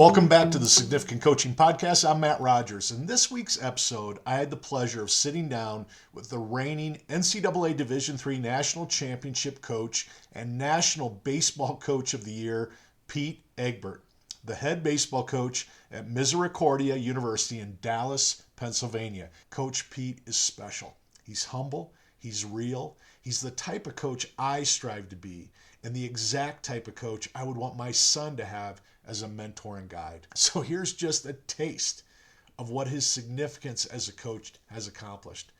Welcome back to the Significant Coaching Podcast. I'm Matt Rogers. In this week's episode, I had the pleasure of sitting down with the reigning NCAA Division III National Championship coach and National Baseball Coach of the Year, Pete Egbert, the head baseball coach at Misericordia University in Dallas, Pennsylvania. Coach Pete is special. He's humble, he's real, he's the type of coach I strive to be, and the exact type of coach I would want my son to have as a mentor and guide. So here's just a taste of what his significance as a coach has accomplished.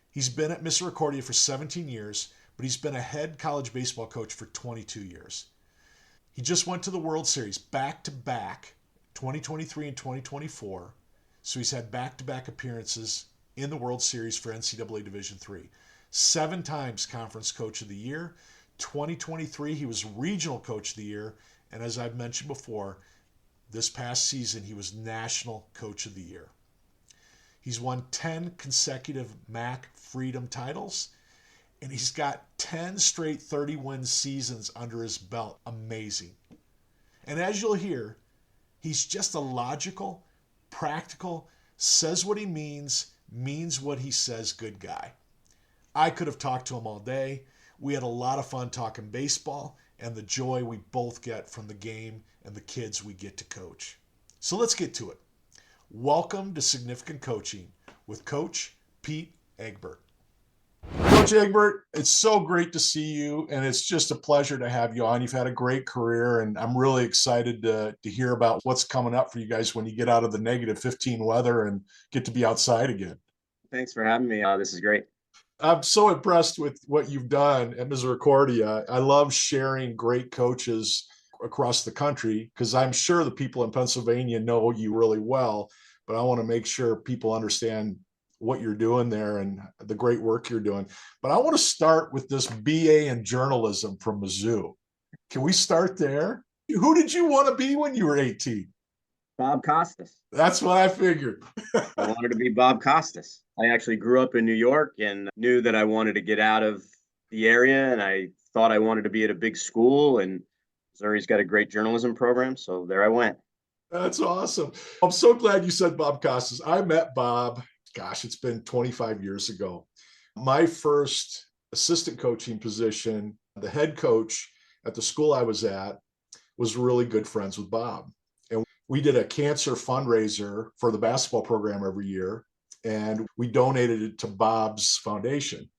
He's been at Misericordia for 17 years, but he's been a head college baseball coach for 22 years. He just went to the World Series back-to-back, 2023 and 2024. So he's had back-to-back appearances in the World Series for NCAA Division III. 7 times Conference Coach of the Year. 2023, he was Regional Coach of the Year. And as I've mentioned before, this past season, he was National Coach of the Year. He's won 10 consecutive MAC Freedom titles, and he's got 10 straight 30-win seasons under his belt. Amazing. And as you'll hear, he's just a logical, practical, says what he means what he says good guy. I could have talked to him all day. We had a lot of fun talking baseball and the joy we both get from the game and the kids we get to coach. So let's get to it. Welcome to Significant Coaching with Coach Pete Egbert. Coach Egbert, it's so great to see you, and it's just a pleasure to have you on. You've had a great career, and I'm really excited to hear about what's coming up for you guys when you get out of the negative 15 weather and get to be outside again. Thanks for having me. This is great. I'm so impressed with what you've done at Misericordia. I love sharing great coaches across the country because I'm sure the people in Pennsylvania know you really well, but I want to make sure people understand what you're doing there and the great work you're doing. But I want to start with this BA in journalism from Mizzou. Can we start there? Who did you want to be when you were 18? Bob Costas. That's what I figured. I wanted to be Bob Costas. I actually grew up in New York and knew that I wanted to get out of the area, and I thought I wanted to be at a big school, and Missouri's got a great journalism program, so there I went. That's awesome. I'm so glad you said Bob Costas. I met Bob, gosh, it's been 25 years ago. My first assistant coaching position, the head coach at the school I was at, was really good friends with Bob. And we did a cancer fundraiser for the basketball program every year, and we donated it to Bob's foundation.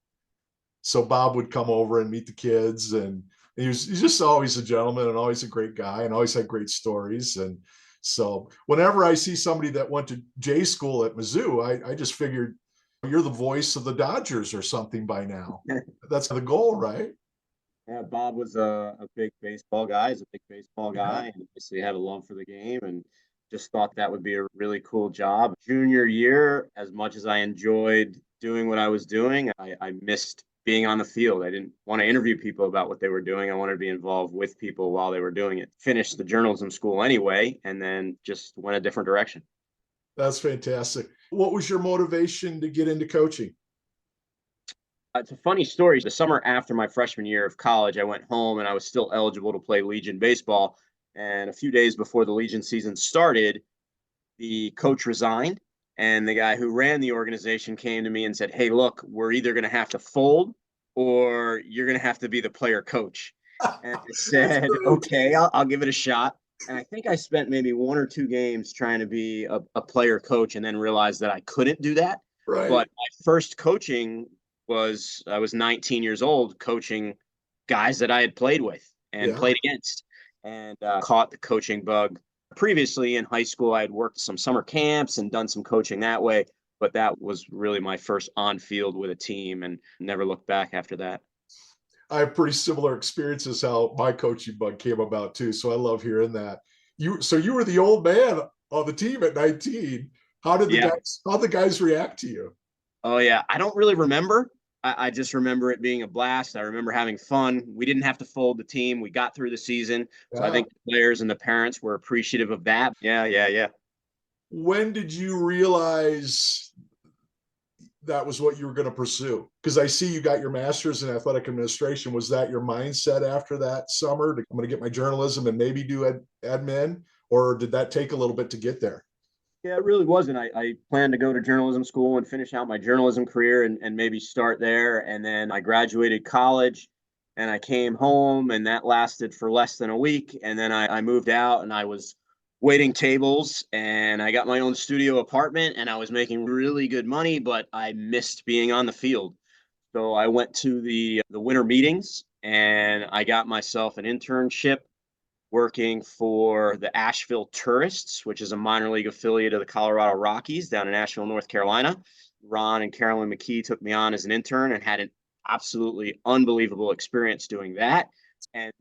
So Bob would come over and meet the kids, and he's just always a gentleman and always a great guy and always had great stories. And so whenever I see somebody that went to J school at Mizzou, I just figured you're the voice of the Dodgers or something by now. That's the goal, right? Yeah, Bob was a big baseball guy. He's a big baseball guy, and obviously had a love for the game, and just thought that would be a really cool job. Junior year, as much as I enjoyed doing what I was doing, I missed being on the field. I didn't want to interview people about what they were doing. I wanted to be involved with people while they were doing it. Finished the journalism school anyway, and then just went a different direction. That's fantastic. What was your motivation to get into coaching? It's a funny story. The summer after my freshman year of college, I went home and I was still eligible to play Legion baseball. And a few days before the Legion season started, the coach resigned. And the guy who ran the organization came to me and said, "Hey, look, we're either going to have to fold or you're going to have to be the player coach." And I said, "Okay, I'll give it a shot." And I think I spent maybe 1 or 2 games trying to be a player coach and then realized that I couldn't do that. Right. But my first coaching I was 19 years old coaching guys that I had played with and played against, and caught the coaching bug. Previously in high school, I had worked some summer camps and done some coaching that way, but that was really my first on field with a team and never looked back after that. I have pretty similar experiences how my coaching bug came about too. So I love hearing that. So you were the old man on the team at 19. How did the guys react to you? Oh yeah, I don't really remember. I just remember it being a blast. I remember having fun. We didn't have to fold the team. We got through the season. So I think the players and the parents were appreciative of that. Yeah. When did you realize that was what you were going to pursue? Because I see you got your master's in athletic administration. Was that your mindset after that summer? I'm going to get my journalism and maybe do admin? or did that take a little bit to get there? Yeah, it really wasn't. I planned to go to journalism school and finish out my journalism career and maybe start there. And then I graduated college and I came home, and that lasted for less than a week. And then I moved out and I was waiting tables, and I got my own studio apartment, and I was making really good money, but I missed being on the field. So I went to the winter meetings and I got myself an internship working for the Asheville Tourists, which is a minor league affiliate of the Colorado Rockies down in Asheville, North Carolina. Ron and Carolyn McKee took me on as an intern and had an absolutely unbelievable experience doing that. And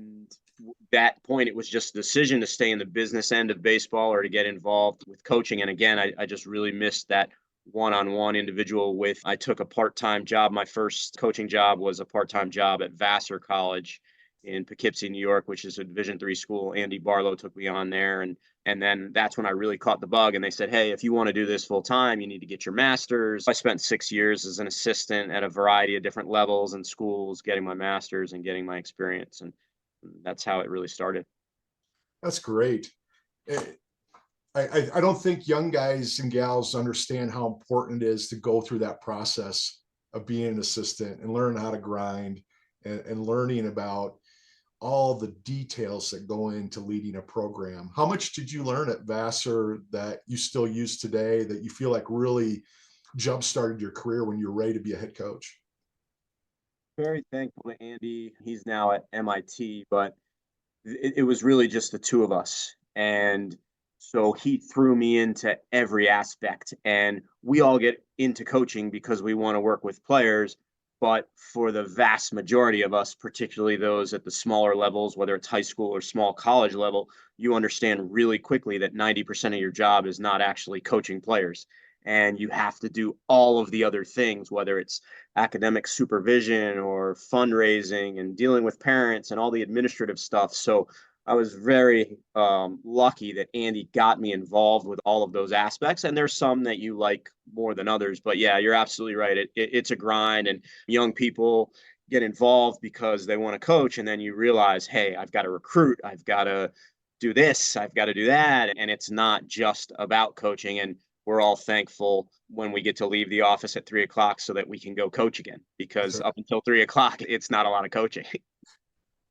that point, it was just a decision to stay in the business end of baseball or to get involved with coaching. And again, I just really missed that one-on-one individual with. I took a part-time job. My first coaching job was a part-time job at Vassar College in Poughkeepsie, New York, which is a Division III school. Andy Barlow took me on there, and then that's when I really caught the bug. And they said, "Hey, if you want to do this full time, you need to get your master's." I spent 6 years as an assistant at a variety of different levels and schools, getting my master's and getting my experience, and that's how it really started. That's great. I don't think young guys and gals understand how important it is to go through that process of being an assistant and learn how to grind and learning about all the details that go into leading a program. How much did you learn at Vassar that you still use today that you feel like really jump-started your career when you're ready to be a head coach? Very thankful to Andy. He's now at MIT, but it was really just the two of us. And so he threw me into every aspect. And we all get into coaching because we want to work with players. But for the vast majority of us, particularly those at the smaller levels, whether it's high school or small college level, you understand really quickly that 90% of your job is not actually coaching players. And you have to do all of the other things, whether it's academic supervision or fundraising and dealing with parents and all the administrative stuff. So I was very lucky that Andy got me involved with all of those aspects. And there's some that you like more than others. But yeah, you're absolutely right. It's a grind, and young people get involved because they want to coach. And then you realize, hey, I've got to recruit, I've got to do this, I've got to do that. And it's not just about coaching. And we're all thankful when we get to leave the office at 3 o'clock so that we can go coach again, because Sure. up until 3 o'clock, it's not a lot of coaching.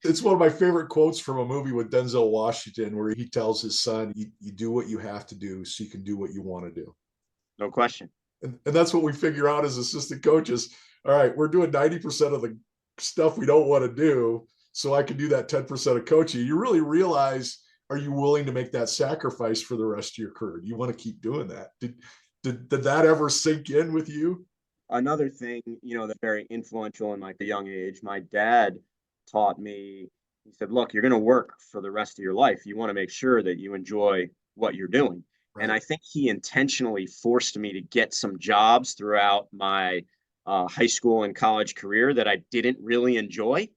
It's one of my favorite quotes from a movie with Denzel Washington where he tells his son, you do what you have to do so you can do what you want to do. No question. And that's what we figure out as assistant coaches. All right, we're doing 90% of the stuff we don't want to do, so I can do that 10% of coaching. You really realize, are you willing to make that sacrifice for the rest of your career? You want to keep doing that. Did that ever sink in with you? Another thing, that's very influential in my young age, my dad taught me. He said, look, you're going to work for the rest of your life. You want to make sure that you enjoy what you're doing. And Right. I think he intentionally forced me to get some jobs throughout my high school and college career that I didn't really enjoy.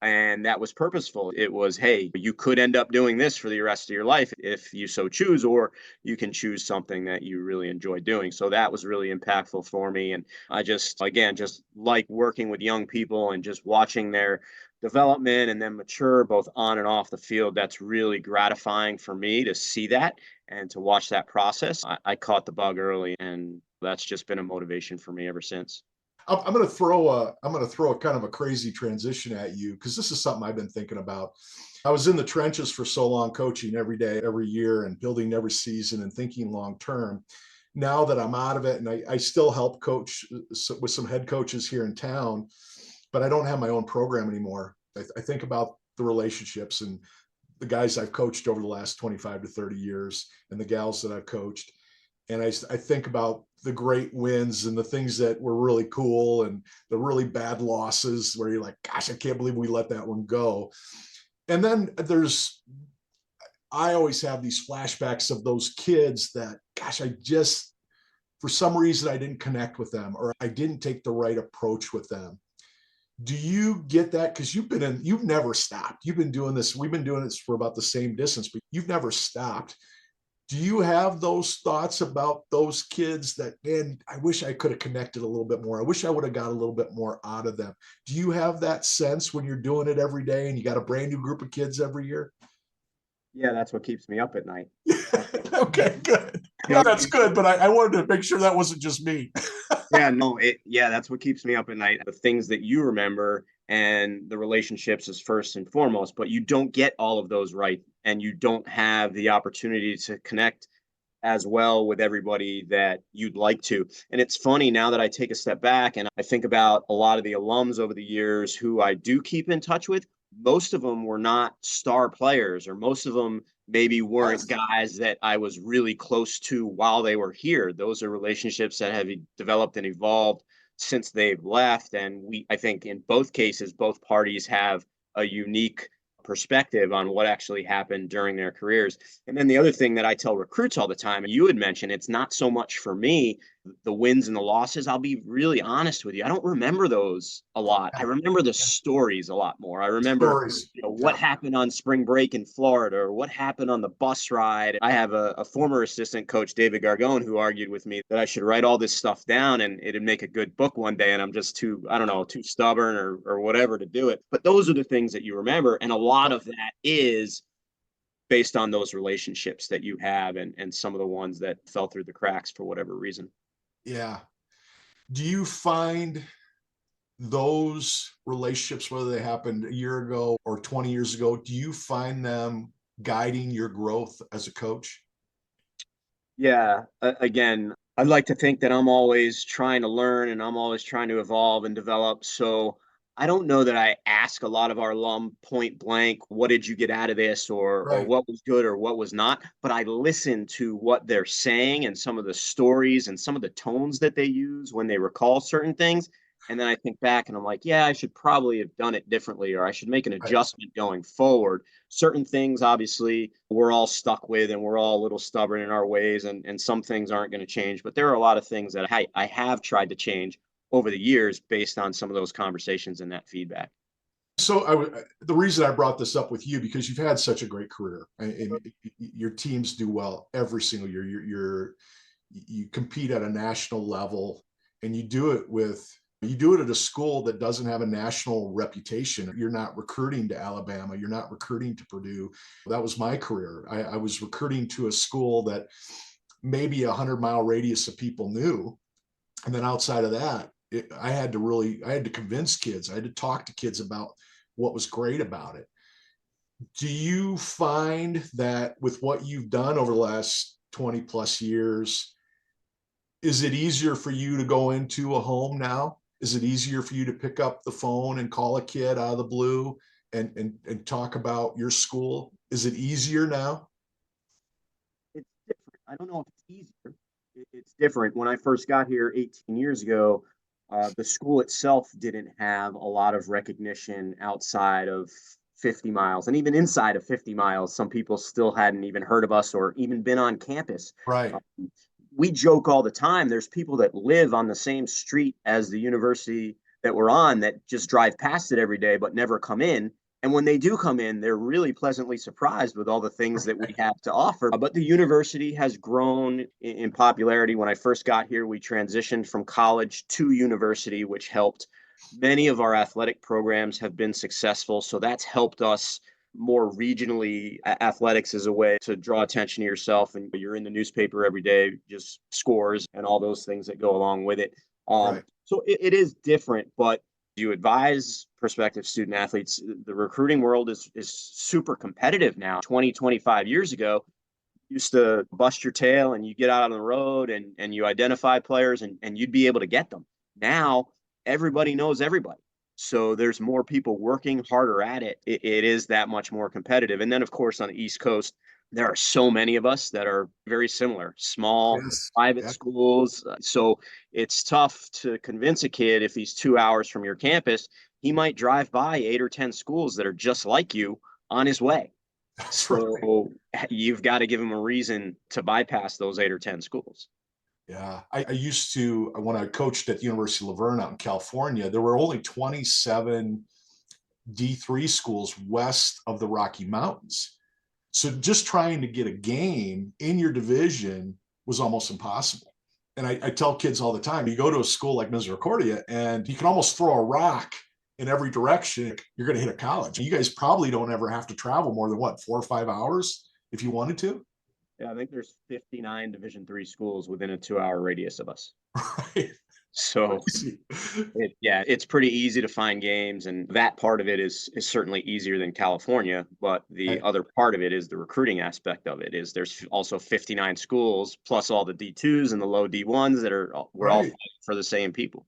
And that was purposeful. It was, hey, you could end up doing this for the rest of your life if you so choose, or you can choose something that you really enjoy doing. So that was really impactful for me. And I just, again, just like working with young people and just watching their development and then mature both on and off the field. That's really gratifying for me to see that and to watch that process. I caught the bug early, and that's just been a motivation for me ever since. I'm going to throw a kind of a crazy transition at you because this is something I've been thinking about. I was in the trenches for so long, coaching every day, every year, and building every season and thinking long term. Now that I'm out of it, and I still help coach with some head coaches here in town, but I don't have my own program anymore. I think about the relationships and the guys I've coached over the last 25 to 30 years and the gals that I've coached. And I think about the great wins and the things that were really cool and the really bad losses where you're like, gosh, I can't believe we let that one go. And then I always have these flashbacks of those kids that, gosh, for some reason, I didn't connect with them or I didn't take the right approach with them. Do you get that? Because you've never stopped. You've been doing this. We've been doing this for about the same distance, but you've never stopped. Do you have those thoughts about those kids that, man, I wish I could have connected a little bit more. I wish I would have got a little bit more out of them. Do you have that sense when you're doing it every day and you got a brand new group of kids every year? Yeah, that's what keeps me up at night. Okay, good. You No, that's good, but I wanted to make sure that wasn't just me. Yeah, no, that's what keeps me up at night. The things that you remember and the relationships is first and foremost, but you don't get all of those right. And you don't have the opportunity to connect as well with everybody that you'd like to. And it's funny now that I take a step back and I think about a lot of the alums over the years who I do keep in touch with. Most of them were not star players, or most of them maybe weren't Yes. guys that I was really close to while they were here. Those are relationships that have developed and evolved since they've left. And I think in both cases, both parties have a unique perspective on what actually happened during their careers. And then the other thing that I tell recruits all the time, and you had mentioned, it's not so much for me, the wins and the losses. I'll be really honest with you. I don't remember those a lot. I remember the stories a lot more. I remember Stories. what Yeah. happened on spring break in Florida, or what happened on the bus ride. I have a former assistant coach, David Gargone, who argued with me that I should write all this stuff down and it'd make a good book one day. And I'm just too, I don't know, too stubborn or whatever to do it. But those are the things that you remember. And a lot of that is based on those relationships that you have, and some of the ones that fell through the cracks for whatever reason. Yeah. Do you find those relationships, whether they happened a year ago or 20 years ago, do you find them guiding your growth as a coach? Yeah. Again, I'd like to think that I'm always trying to learn and I'm always trying to evolve and develop. So I don't know that I ask a lot of our alum point blank, what did you get out of this, or Right. what was good or what was not? But I listen to what they're saying and some of the stories and some of the tones that they use when they recall certain things. And then I think back and I'm like, yeah, I should probably have done it differently, or I should make an Right. adjustment going forward. Certain things, obviously, we're all stuck with, and we're all a little stubborn in our ways, and some things aren't going to change. But there are a lot of things that I have tried to change over the years based on some of those conversations and that feedback. So the reason I brought this up with you, because you've had such a great career and your teams do well every single year. You compete at a national level, and you do it at a school that doesn't have a national reputation. You're not recruiting to Alabama. You're not recruiting to Purdue. That was my career. I was recruiting to a school that maybe 100-mile radius of people knew. And then outside of that, I had to convince kids. I had to talk to kids about what was great about it. Do you find that with what you've done over the last 20 plus years, is it easier for you to go into a home now? Is it easier for you to pick up the phone and call a kid out of the blue and talk about your school? Is it easier now? It's different. I don't know if it's easier. It's different. When I first got here 18 years ago, the school itself didn't have a lot of recognition outside of 50 miles. And even inside of 50 miles, some people still hadn't even heard of us or even been on campus. Right. We joke all the time. There's people that live on the same street as the university that we're on that just drive past it every day, but never come in. And when they do come in, they're really pleasantly surprised with all the things that we have to offer. But the university has grown in popularity. When I first got here, we transitioned from college to university, which helped. Many of our athletic programs have been successful. So that's helped us more regionally. Athletics is a way to draw attention to yourself, and you're in the newspaper every day, just scores and all those things that go along with it. Right. So it is different, but you advise prospective student athletes. The recruiting world is super competitive now. 20, 25 years ago, you used to bust your tail and you get out on the road and you identify players and you'd be able to get them. Now everybody knows everybody. So there's more people working harder at it. It is that much more competitive. And then, of course, on the East Coast, there are so many of us that are very similar, small Yes. private Yeah. schools. So it's tough to convince a kid if he's 2 hours from your campus, he might drive by 8 or 10 schools that are just like you on his way. That's right. So you've got to give him a reason to bypass those 8 or 10 schools. Yeah. I used to, when I coached at the University of Laverne out in California, there were only 27 D3 schools west of the Rocky Mountains. So just trying to get a game in your division was almost impossible. And I tell kids all the time, you go to a school like Misericordia and you can almost throw a rock in every direction, you're going to hit a college. You guys probably don't ever have to travel more than what, 4 or 5 hours if you wanted to. Yeah, I think there's 59 Division III schools within a 2-hour radius of us. Right. So it's pretty easy to find games, and that part of it is certainly easier than California. But the Right. other part of it is the recruiting aspect of it. Is there's also 59 schools plus all the D2s and the low D1s that we're all Right. fighting for the same people.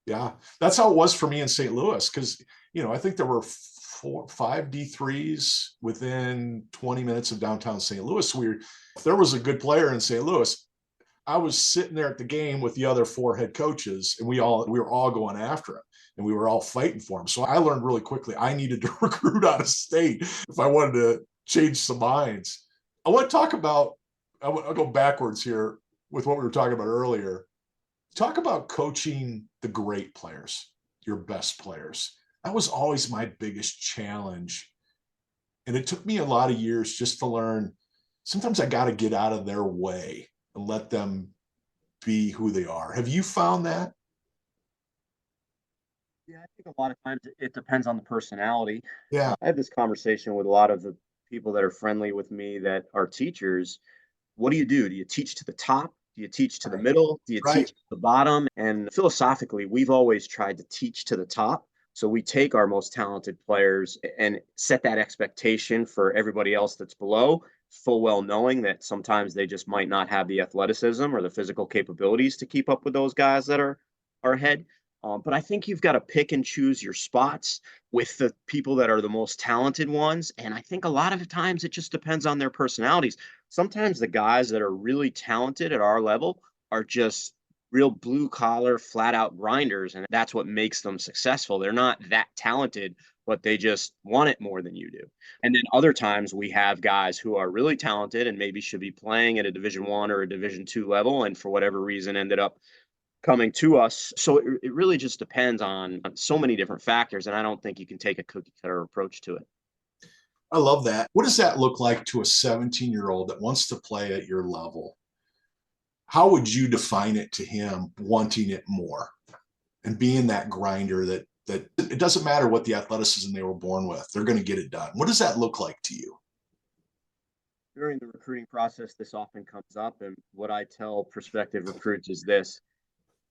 Yeah, that's how it was for me in St. Louis because I think there were 5 D3s within 20 minutes of downtown St. Louis. If there was a good player in St. Louis, I was sitting there at the game with the other 4 head coaches, and we were all going after him, and we were all fighting for him. So I learned really quickly I needed to recruit out of state if I wanted to change some minds. I want to talk about. I'll go backwards here with what we were talking about earlier. Talk about coaching the great players, your best players. That was always my biggest challenge. And it took me a lot of years just to learn. Sometimes I got to get out of their way and let them be who they are. Have you found that? Yeah, I think a lot of times it depends on the personality. Yeah. I have this conversation with a lot of the people that are friendly with me that are teachers. What do you do? Do you teach to the top? Do you teach to the Right. middle? Do you Right. teach to the bottom? And philosophically, we've always tried to teach to the top. So we take our most talented players and set that expectation for everybody else that's below, full well knowing that sometimes they just might not have the athleticism or the physical capabilities to keep up with those guys that are ahead. But I think you've got to pick and choose your spots with the people that are the most talented ones. And I think a lot of the times it just depends on their personalities. Sometimes the guys that are really talented at our level are just real blue collar, flat out grinders. And that's what makes them successful. They're not that talented, but they just want it more than you do. And then other times we have guys who are really talented and maybe should be playing at a Division I or a Division II level, and for whatever reason ended up coming to us. So it really just depends on so many different factors. And I don't think you can take a cookie cutter approach to it. I love that. What does that look like to a 17-year-old that wants to play at your level? How would you define it to him wanting it more and being that grinder that it doesn't matter what the athleticism they were born with, they're going to get it done. What does that look like to you? During the recruiting process, this often comes up. And what I tell prospective recruits is this: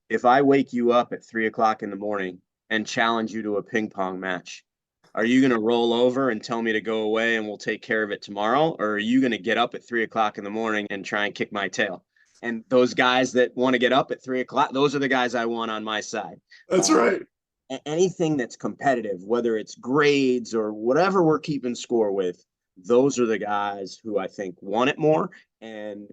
if I wake you up at 3 o'clock in the morning and challenge you to a ping pong match, are you going to roll over and tell me to go away and we'll take care of it tomorrow? Or are you going to get up at 3 o'clock in the morning and try and kick my tail? And those guys that want to get up at 3 o'clock, those are the guys I want on my side. That's right. Anything that's competitive, whether it's grades or whatever we're keeping score with, those are the guys who I think want it more. And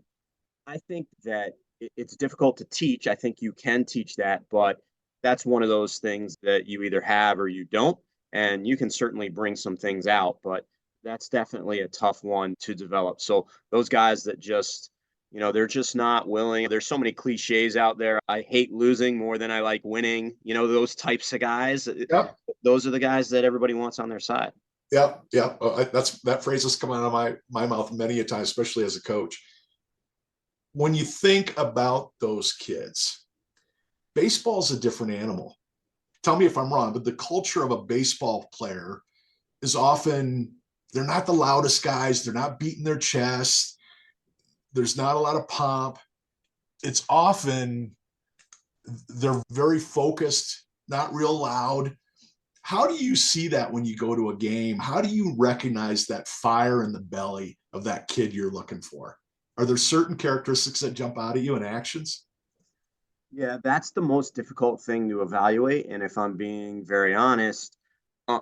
I think that it's difficult to teach. I think you can teach that, but that's one of those things that you either have or you don't. And you can certainly bring some things out, but that's definitely a tough one to develop. So those guys that just, they're just not willing. There's so many cliches out there. I hate losing more than I like winning. Those types of guys. Yep. Those are the guys that everybody wants on their side. Yep. Yep. That phrase has come out of my mouth many a time, especially as a coach. When you think about those kids, baseball's a different animal. Tell me if I'm wrong, but the culture of a baseball player is often, they're not the loudest guys. They're not beating their chest. There's not a lot of pomp. It's often, they're very focused, not real loud. How do you see that when you go to a game? How do you recognize that fire in the belly of that kid you're looking for? Are there certain characteristics that jump out at you in actions? Yeah, that's the most difficult thing to evaluate. And if I'm being very honest,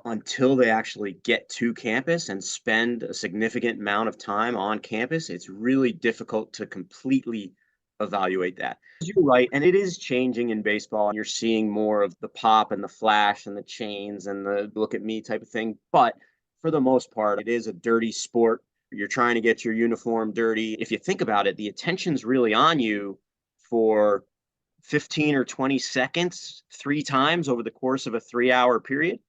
until they actually get to campus and spend a significant amount of time on campus, it's really difficult to completely evaluate that. You're right. And it is changing in baseball. And you're seeing more of the pop and the flash and the chains and the look at me type of thing. But for the most part, it is a dirty sport. You're trying to get your uniform dirty. If you think about it, the attention's really on you for 15 or 20 seconds 3 times over the course of a 3-hour period.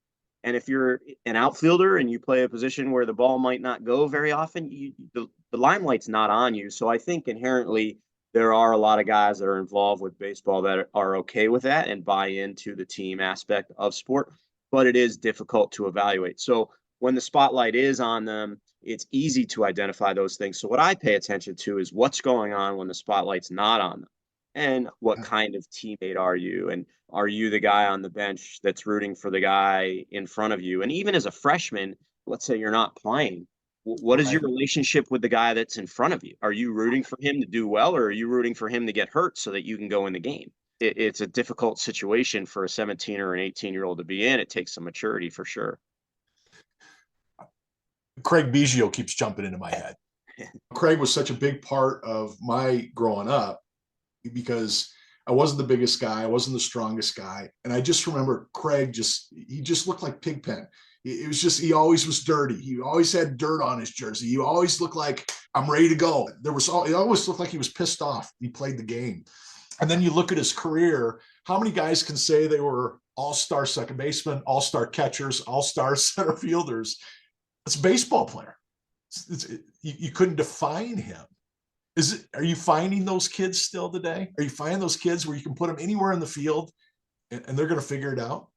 And if you're an outfielder and you play a position where the ball might not go very often, the limelight's not on you. So I think inherently there are a lot of guys that are involved with baseball that are okay with that and buy into the team aspect of sport. but it is difficult to evaluate. So when the spotlight is on them, it's easy to identify those things. So what I pay attention to is what's going on when the spotlight's not on them. And what kind of teammate are you? And are you the guy on the bench that's rooting for the guy in front of you? And even as a freshman, let's say you're not playing, what is your Right. relationship with the guy that's in front of you? Are you rooting for him to do well, or are you rooting for him to get hurt so that you can go in the game? It's a difficult situation for a 17 or an 18-year-old to be in. It takes some maturity for sure. Craig Biggio keeps jumping into my head. Craig was such a big part of my growing up because I wasn't the biggest guy, I wasn't the strongest guy, and I just remember Craig he just looked like Pigpen. It was just, he always was dirty. He always had dirt on his jersey. He always looked like, I'm ready to go. It always looked like he was pissed off. He played the game. And then you look at his career, how many guys can say they were all-star second baseman, all-star catchers, all-star center fielders? It's a baseball player. You couldn't define him. Are you finding those kids still today? Are you finding those kids where you can put them anywhere in the field and they're going to figure it out?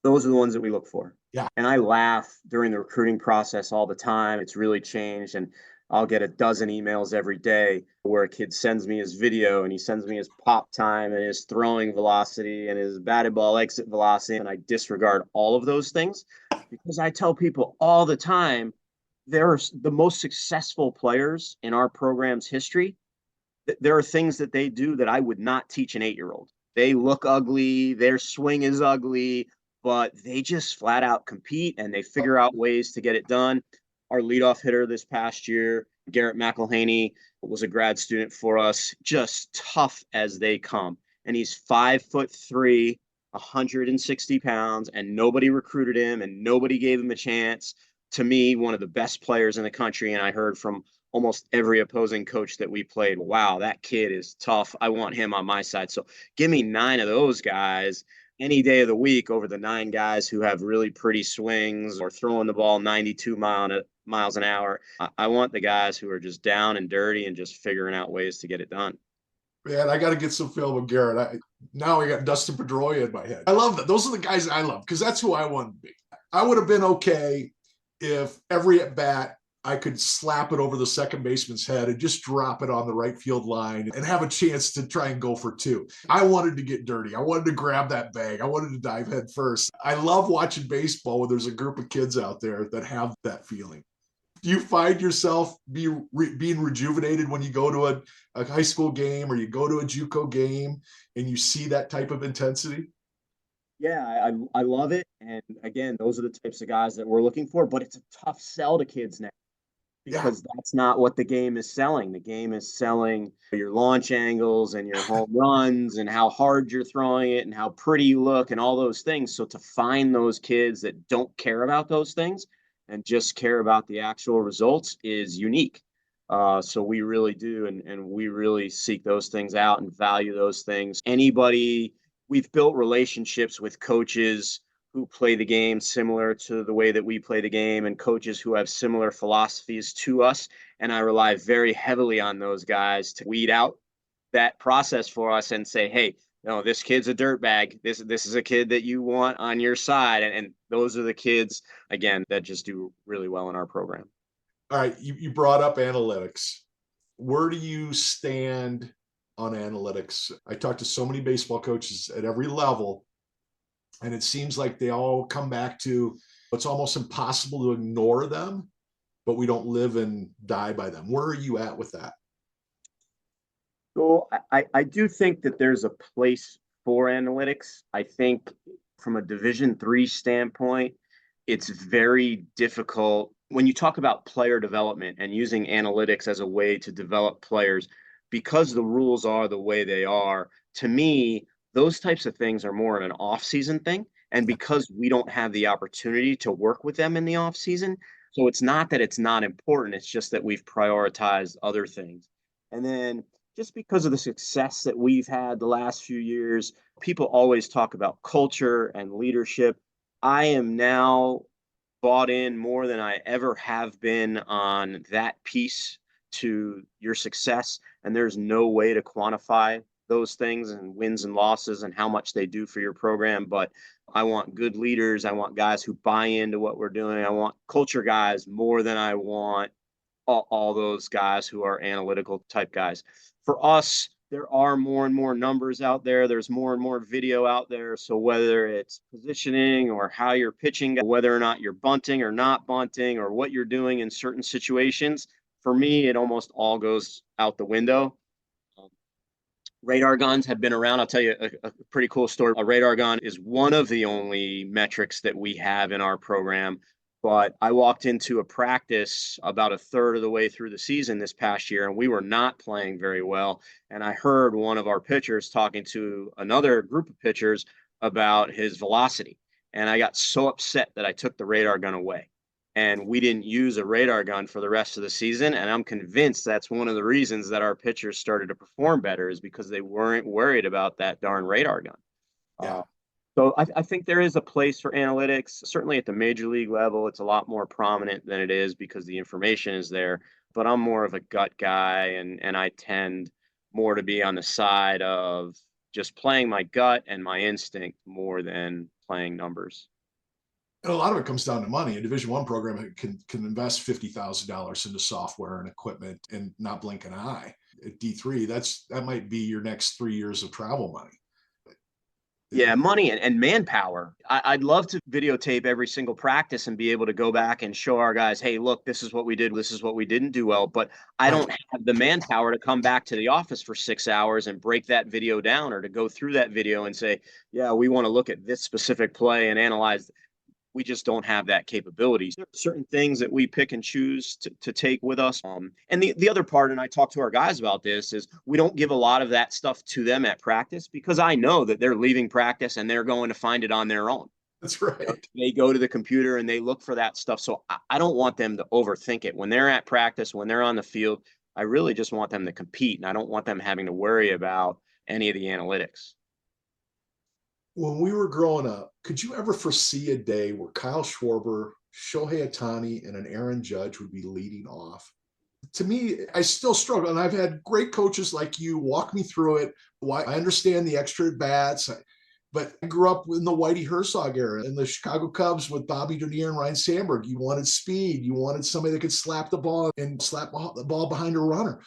Those are the ones that we look for. Yeah. And I laugh during the recruiting process all the time. It's really changed. And I'll get a dozen emails every day where a kid sends me his video and he sends me his pop time and his throwing velocity and his batted ball exit velocity. And I disregard all of those things because I tell people all the time, they're the most successful players in our program's history. There are things that they do that I would not teach an 8-year-old. They look ugly, their swing is ugly, but they just flat out compete and they figure out ways to get it done. Our leadoff hitter this past year, Garrett McElhaney, was a grad student for us, just tough as they come. And he's 5'3", 160 pounds, and nobody recruited him and nobody gave him a chance. To me, one of the best players in the country. And I heard from almost every opposing coach that we played, wow, that kid is tough. I want him on my side. So give me 9 of those guys any day of the week over the 9 guys who have really pretty swings or throwing the ball 92 miles an hour. I want the guys who are just down and dirty and just figuring out ways to get it done. Man, I got to get some film of Garrett. Now I got Dustin Pedroia in my head. I love that. Those are the guys I love because that's who I wanted to be. I would have been okay if every at bat I could slap it over the second baseman's head and just drop it on the right field line and have a chance to try and go for 2. I wanted to get dirty. I wanted to grab that bag. I wanted to dive head first. I love watching baseball when there's a group of kids out there that have that feeling. Do you find yourself being rejuvenated when you go to a high school game or you go to a JUCO game and you see that type of intensity? Yeah, I love it. And again, those are the types of guys that we're looking for, but it's a tough sell to kids now because that's not what the game is selling. The game is selling your launch angles and your home runs and how hard you're throwing it and how pretty you look and all those things. So to find those kids that don't care about those things and just care about the actual results is unique. So we really do, and we really seek those things out and value those things. We've built relationships with coaches who play the game similar to the way that we play the game and coaches who have similar philosophies to us. And I rely very heavily on those guys to weed out that process for us and say, hey, no, this kid's a dirtbag. This is a kid that you want on your side. And those are the kids, again, that just do really well in our program. All right, you brought up analytics. Where do you stand on analytics? I talk to so many baseball coaches at every level, and it seems like they all come back to it's almost impossible to ignore them, but we don't live and die by them. Where are you at with that? So I do think that there's a place for analytics. I think from a Division III standpoint, it's very difficult when you talk about player development and using analytics as a way to develop players because the rules are the way they are. To me, those types of things are more of an off-season thing. And because we don't have the opportunity to work with them in the off-season, so it's not that it's not important, it's just that we've prioritized other things. And then just because of the success that we've had the last few years, people always talk about culture and leadership. I am now bought in more than I ever have been on that piece to your success. And there's no way to quantify those things and wins and losses and how much they do for your program, but I want good leaders. I want guys who buy into what we're doing. I want culture guys more than I want all those guys who are analytical type guys. For us, there are more and more numbers out there. There's more and more video out there. So whether it's positioning or how you're pitching, whether or not you're bunting or not bunting, or what you're doing in certain situations, for me, it almost all goes out the window. Radar guns have been around. I'll tell you a pretty cool story. A radar gun is one of the only metrics that we have in our program. But I walked into a practice about a third of the way through the season this past year, and we were not playing very well. And I heard one of our pitchers talking to another group of pitchers about his velocity. And I got so upset that I took the radar gun away. And we didn't use a radar gun for the rest of the season. And I'm convinced that's one of the reasons that our pitchers started to perform better, is because they weren't worried about that darn radar gun. Yeah. So I think there is a place for analytics. Certainly at the major league level, it's a lot more prominent than it is because the information is there. But I'm more of a gut guy, and I tend more to be on the side of just playing my gut and my instinct more than playing numbers. And a lot of it comes down to money. A Division I program can invest $50,000 into software and equipment and not blink an eye. At D3, that might be your next 3 years of travel money. Yeah, money and manpower. I'd love to videotape every single practice and be able to go back and show our guys, hey, look, this is what we did. This is what we didn't do well. But I don't have the manpower to come back to the office for 6 hours and break that video down, or to go through that video and say, yeah, we want to look at this specific play and analyze. We just don't have that capability. There are certain things that we pick and choose to take with us. And the other part, and I talk to our guys about this, is we don't give a lot of that stuff to them at practice, because I know that they're leaving practice and they're going to find it on their own. That's right. They go to the computer and they look for that stuff. So I don't want them to overthink it. When they're at practice, when they're on the field, I really just want them to compete, and I don't want them having to worry about any of the analytics. When we were growing up, could you ever foresee a day where Kyle Schwarber, Shohei Ohtani, and an Aaron Judge would be leading off? To me, I still struggle, and I've had great coaches like you walk me through it. Why I understand the extra at bats, but I grew up in the Whitey Herzog era in the Chicago Cubs with Bobby Dernier and Ryan Sandberg. You wanted speed. You wanted somebody that could slap the ball and slap the ball behind a runner.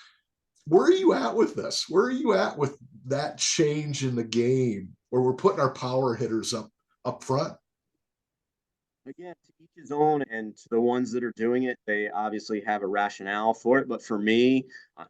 Where are you at with this? Where are you at with that change in the game, where we're putting our power hitters up front? Again, to each his own, and to the ones that are doing it, they obviously have a rationale for it. But for me,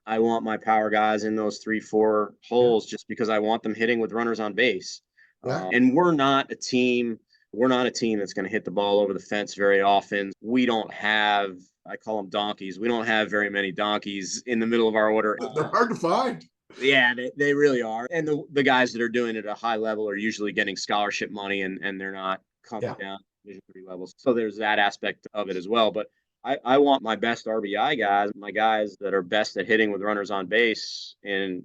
I want my power guys in those 3-4 holes, just because I want them hitting with runners on base. And we're not a team that's going to hit the ball over the fence very often. We don't have, I call them donkeys. We don't have very many donkeys in the middle of our order. They're hard to find. Yeah, they really are. And the guys that are doing it at a high level are usually getting scholarship money, and they're not coming down Division III levels. So there's that aspect of it as well. But I want my best RBI guys, my guys that are best at hitting with runners on base, in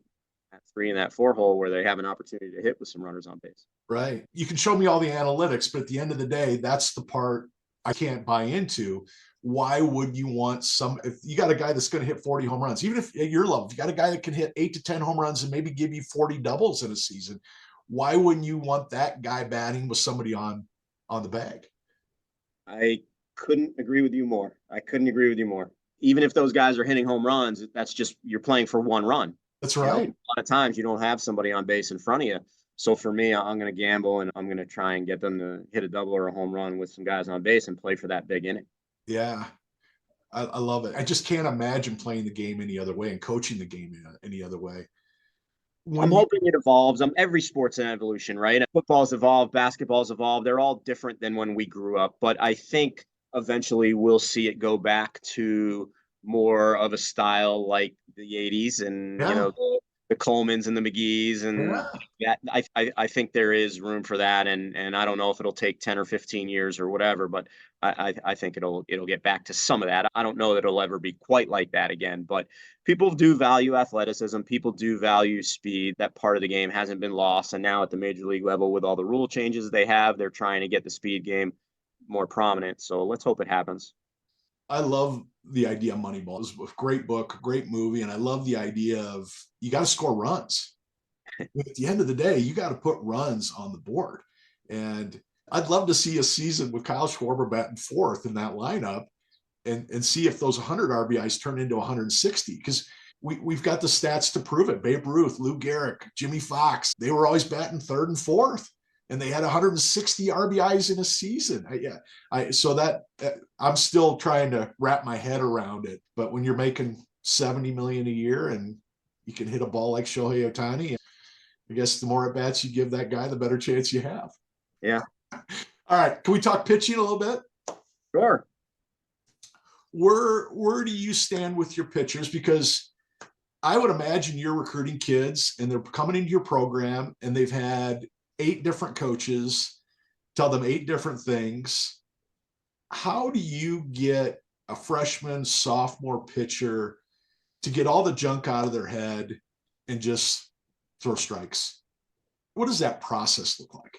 that 3 and that 4 hole, where they have an opportunity to hit with some runners on base. Right. You can show me all the analytics, but at the end of the day, that's the part I can't buy into. Why would you want if you got a guy that's going to hit 40 home runs, even if at your level, if you got a guy that can hit 8 to 10 home runs and maybe give you 40 doubles in a season, why wouldn't you want that guy batting with somebody on the bag? I couldn't agree with you more. Even if those guys are hitting home runs, that's just, you're playing for one run. That's right. A lot of times you don't have somebody on base in front of you. So for me, I'm going to gamble, and I'm going to try and get them to hit a double or a home run with some guys on base and play for that big inning. Yeah, I love it. I just can't imagine playing the game any other way and coaching the game any other way. I'm hoping it evolves. Every sport's an evolution, right? Football's evolved, basketball's evolved. They're all different than when we grew up. But I think eventually we'll see it go back to more of a style like the 80s, and the Colemans and the McGees, and that. I think there is room for that, and I don't know if it'll take 10 or 15 years or whatever, but I think it'll get back to some of that. I don't know that it'll ever be quite like that again, but people do value athleticism. People do value speed. That part of the game hasn't been lost, and now at the major league level, with all the rule changes they have, they're trying to get the speed game more prominent. So let's hope it happens. I love the idea of Moneyball. It's a great book, great movie, and I love the idea of you got to score runs. At the end of the day, you got to put runs on the board. And I'd love to see a season with Kyle Schwarber batting fourth in that lineup and see if those 100 RBIs turn into 160. Because we've got the stats to prove it. Babe Ruth, Lou Gehrig, Jimmy Fox, they were always batting third and fourth. And they had 160 RBIs in a season. I'm still trying to wrap my head around it. But when you're making 70 million a year and you can hit a ball like Shohei Ohtani, I guess the more at bats you give that guy, the better chance you have. Yeah. All right. Can we talk pitching a little bit? Sure. Where do you stand with your pitchers? Because I would imagine you're recruiting kids and they're coming into your program and they've had 8 different coaches tell them 8 different things. How do you get a freshman, sophomore pitcher to get all the junk out of their head and just throw strikes? What does that process look like?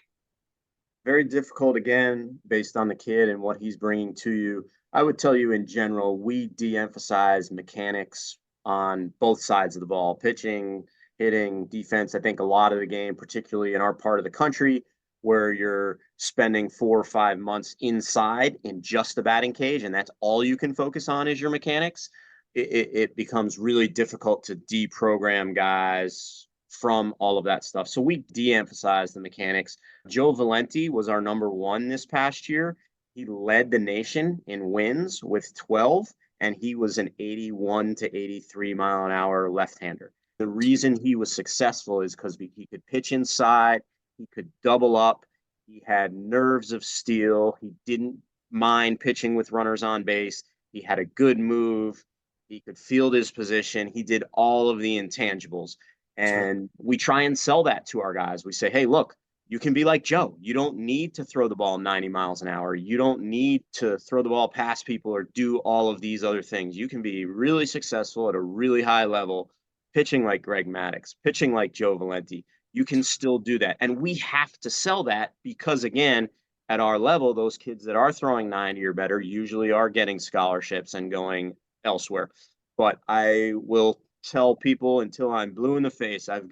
Very difficult, again, based on the kid and what he's bringing to you. I would tell you in general, we de-emphasize mechanics on both sides of the ball, pitching, hitting, defense. I think a lot of the game, particularly in our part of the country, where you're spending 4 or 5 months inside in just the batting cage, and that's all you can focus on is your mechanics. It becomes really difficult to deprogram guys from all of that stuff. So we de-emphasize the mechanics. Joe Valenti was our number 1 this past year. He led the nation in wins with 12, and he was an 81 to 83 mile an hour left-hander. The reason he was successful is because he could pitch inside, he could double up, he had nerves of steel, he didn't mind pitching with runners on base, he had a good move, he could field his position, he did all of the intangibles. And we try and sell that to our guys. We say, hey, look, you can be like Joe. You don't need to throw the ball 90 miles an hour. You don't need to throw the ball past people or do all of these other things. You can be really successful at a really high level, pitching like Greg Maddux, pitching like Joe Valenti. You can still do that. And we have to sell that because, again, at our level, those kids that are throwing 90 or better usually are getting scholarships and going elsewhere. But I will tell people until I'm blue in the face, I've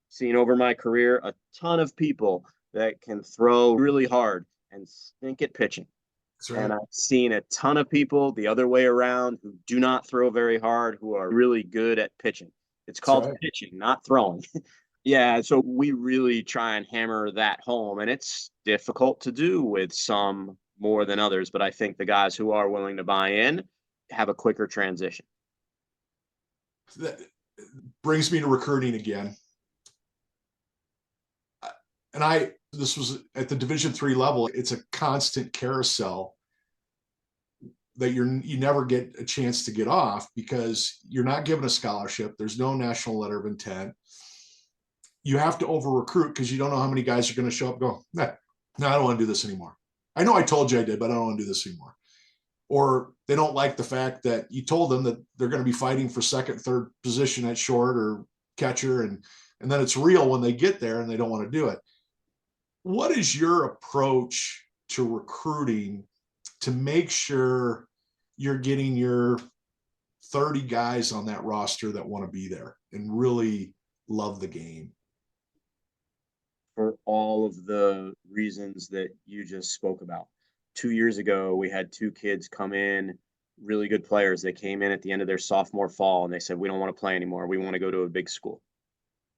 seen over my career a ton of people that can throw really hard and stink at pitching. Right. And I've seen a ton of people the other way around who do not throw very hard, who are really good at pitching. It's called pitching, not throwing. Yeah, so we really try and hammer that home, and it's difficult to do with some more than others, but I think the guys who are willing to buy in have a quicker transition. That brings me to recruiting again. And this was at the Division III level. It's a constant carousel that you never get a chance to get off because you're not given a scholarship. There's no national letter of intent. You have to over recruit because you don't know how many guys are going to show up and go, no, I don't want to do this anymore. I know I told you I did, but I don't want to do this anymore. Or they don't like the fact that you told them that they're going to be fighting for second, third position at short or catcher. And then it's real when they get there and they don't want to do it. What is your approach to recruiting to make sure you're getting your 30 guys on that roster that want to be there and really love the game? For all of the reasons that you just spoke about. 2 years ago, we had 2 kids come in, really good players. They came in at the end of their sophomore fall and they said, we don't want to play anymore. We want to go to a big school.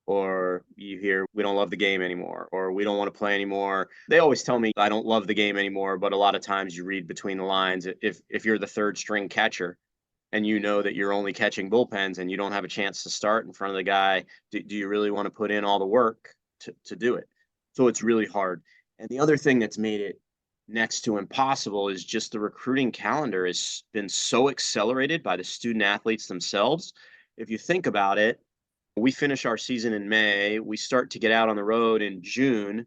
Or you hear, we don't love the game anymore, or we don't want to play anymore. They always tell me I don't love the game anymore, but a lot of times you read between the lines. If you're the third string catcher and you know that you're only catching bullpens and you don't have a chance to start in front of the guy, do you really want to put in all the work to do it? So it's really hard. And the other thing that's made it next to impossible is just the recruiting calendar has been so accelerated by the student athletes themselves. If you think about it, we finish our season in May, we start to get out on the road in June,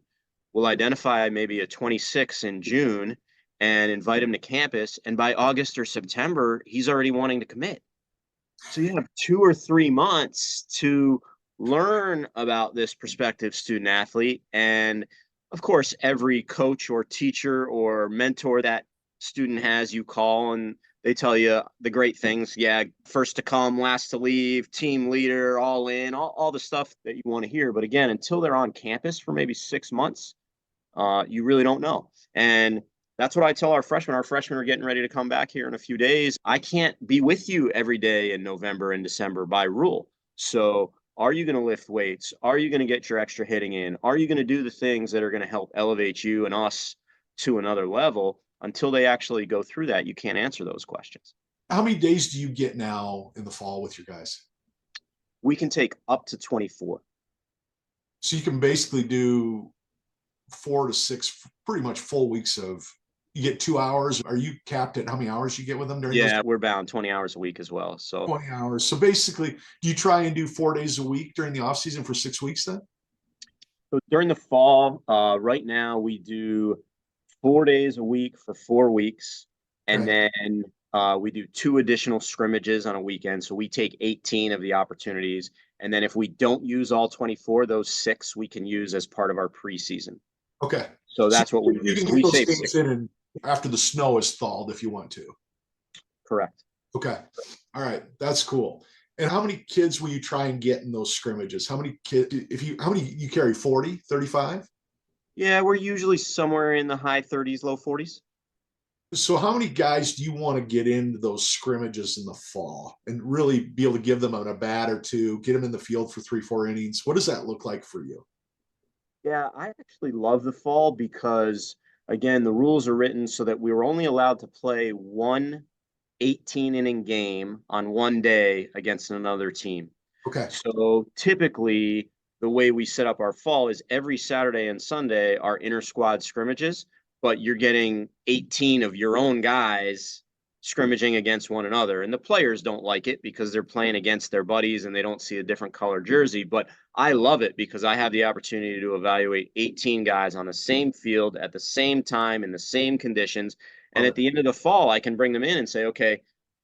we'll identify maybe a 26 in June and invite him to campus, and by August or September, he's already wanting to commit. So you have 2 or 3 months to learn about this prospective student athlete. And of course, every coach or teacher or mentor that student has, you call and They tell you the great things. Yeah, first to come, last to leave, team leader, all in, all the stuff that you want to hear. But again, until they're on campus for maybe 6 months, you really don't know. And that's what I tell our freshmen. Our freshmen are getting ready to come back here in a few days. I can't be with you every day in November and December by rule. So are you going to lift weights? Are you going to get your extra hitting in? Are you going to do the things that are going to help elevate you and us to another level? Until they actually go through that, you can't answer those questions. How many days do you get now in the fall with your guys? We can take up to 24. So you can basically do 4 to 6 pretty much full weeks of, you get 2 hours. Are you capped at how many hours you get with them during those? Yeah, we're bound 20 hours a week as well. So 20 hours. So basically, do you try and do 4 days a week during the off season for 6 weeks then? So during the fall, right now we do 4 days a week for 4 weeks, and Okay. then we do 2 additional scrimmages on a weekend. So we take 18 of the opportunities, and then if we don't use all 24, those 6 we can use as part of our preseason. Okay. So So that's what we do. you can So get we those save games 6. in and after the snow is thawed if you want to. Correct. Okay. All right. That's cool. And how many kids will you try and get in those scrimmages? How many kids, how many you carry? 40, 35? Yeah, we're usually somewhere in the high 30s, low 40s. So how many guys do you want to get into those scrimmages in the fall and really be able to give them a bat or two, get them in the field for 3, 4 innings? What does that look like for you? Yeah, I actually love the fall because, again, the rules are written so that we were only allowed to play one 18-inning game on one day against another team. Okay. So typically, the way we set up our fall is every Saturday and Sunday are inter squad scrimmages, but you're getting 18 of your own guys scrimmaging against one another. And the players don't like it because they're playing against their buddies and they don't see a different color jersey. But I love it because I have the opportunity to evaluate 18 guys on the same field at the same time in the same conditions. And Love at it. the end of the fall, I can bring them in and say, okay,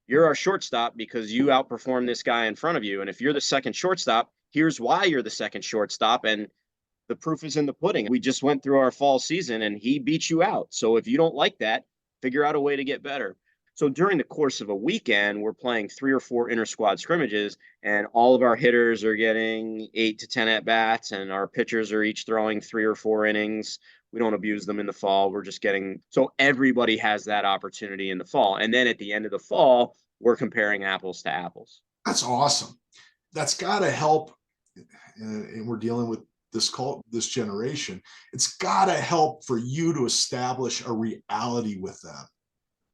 you're our shortstop because you outperformed this guy in front of you. And if you're the second shortstop, here's why you're the second shortstop. And the proof is in the pudding. We just went through our fall season and he beat you out. So if you don't like that, figure out a way to get better. So during the course of a weekend, we're playing 3 or 4 inter squad scrimmages, and all of our hitters are getting 8 to 10 at bats, and our pitchers are each throwing 3 or 4 innings. We don't abuse them in the fall. We're just getting so everybody has that opportunity in the fall. And then at the end of the fall, we're comparing apples to apples. That's awesome. That's got to help. And we're dealing with this generation. It's got to help for you to establish a reality with them.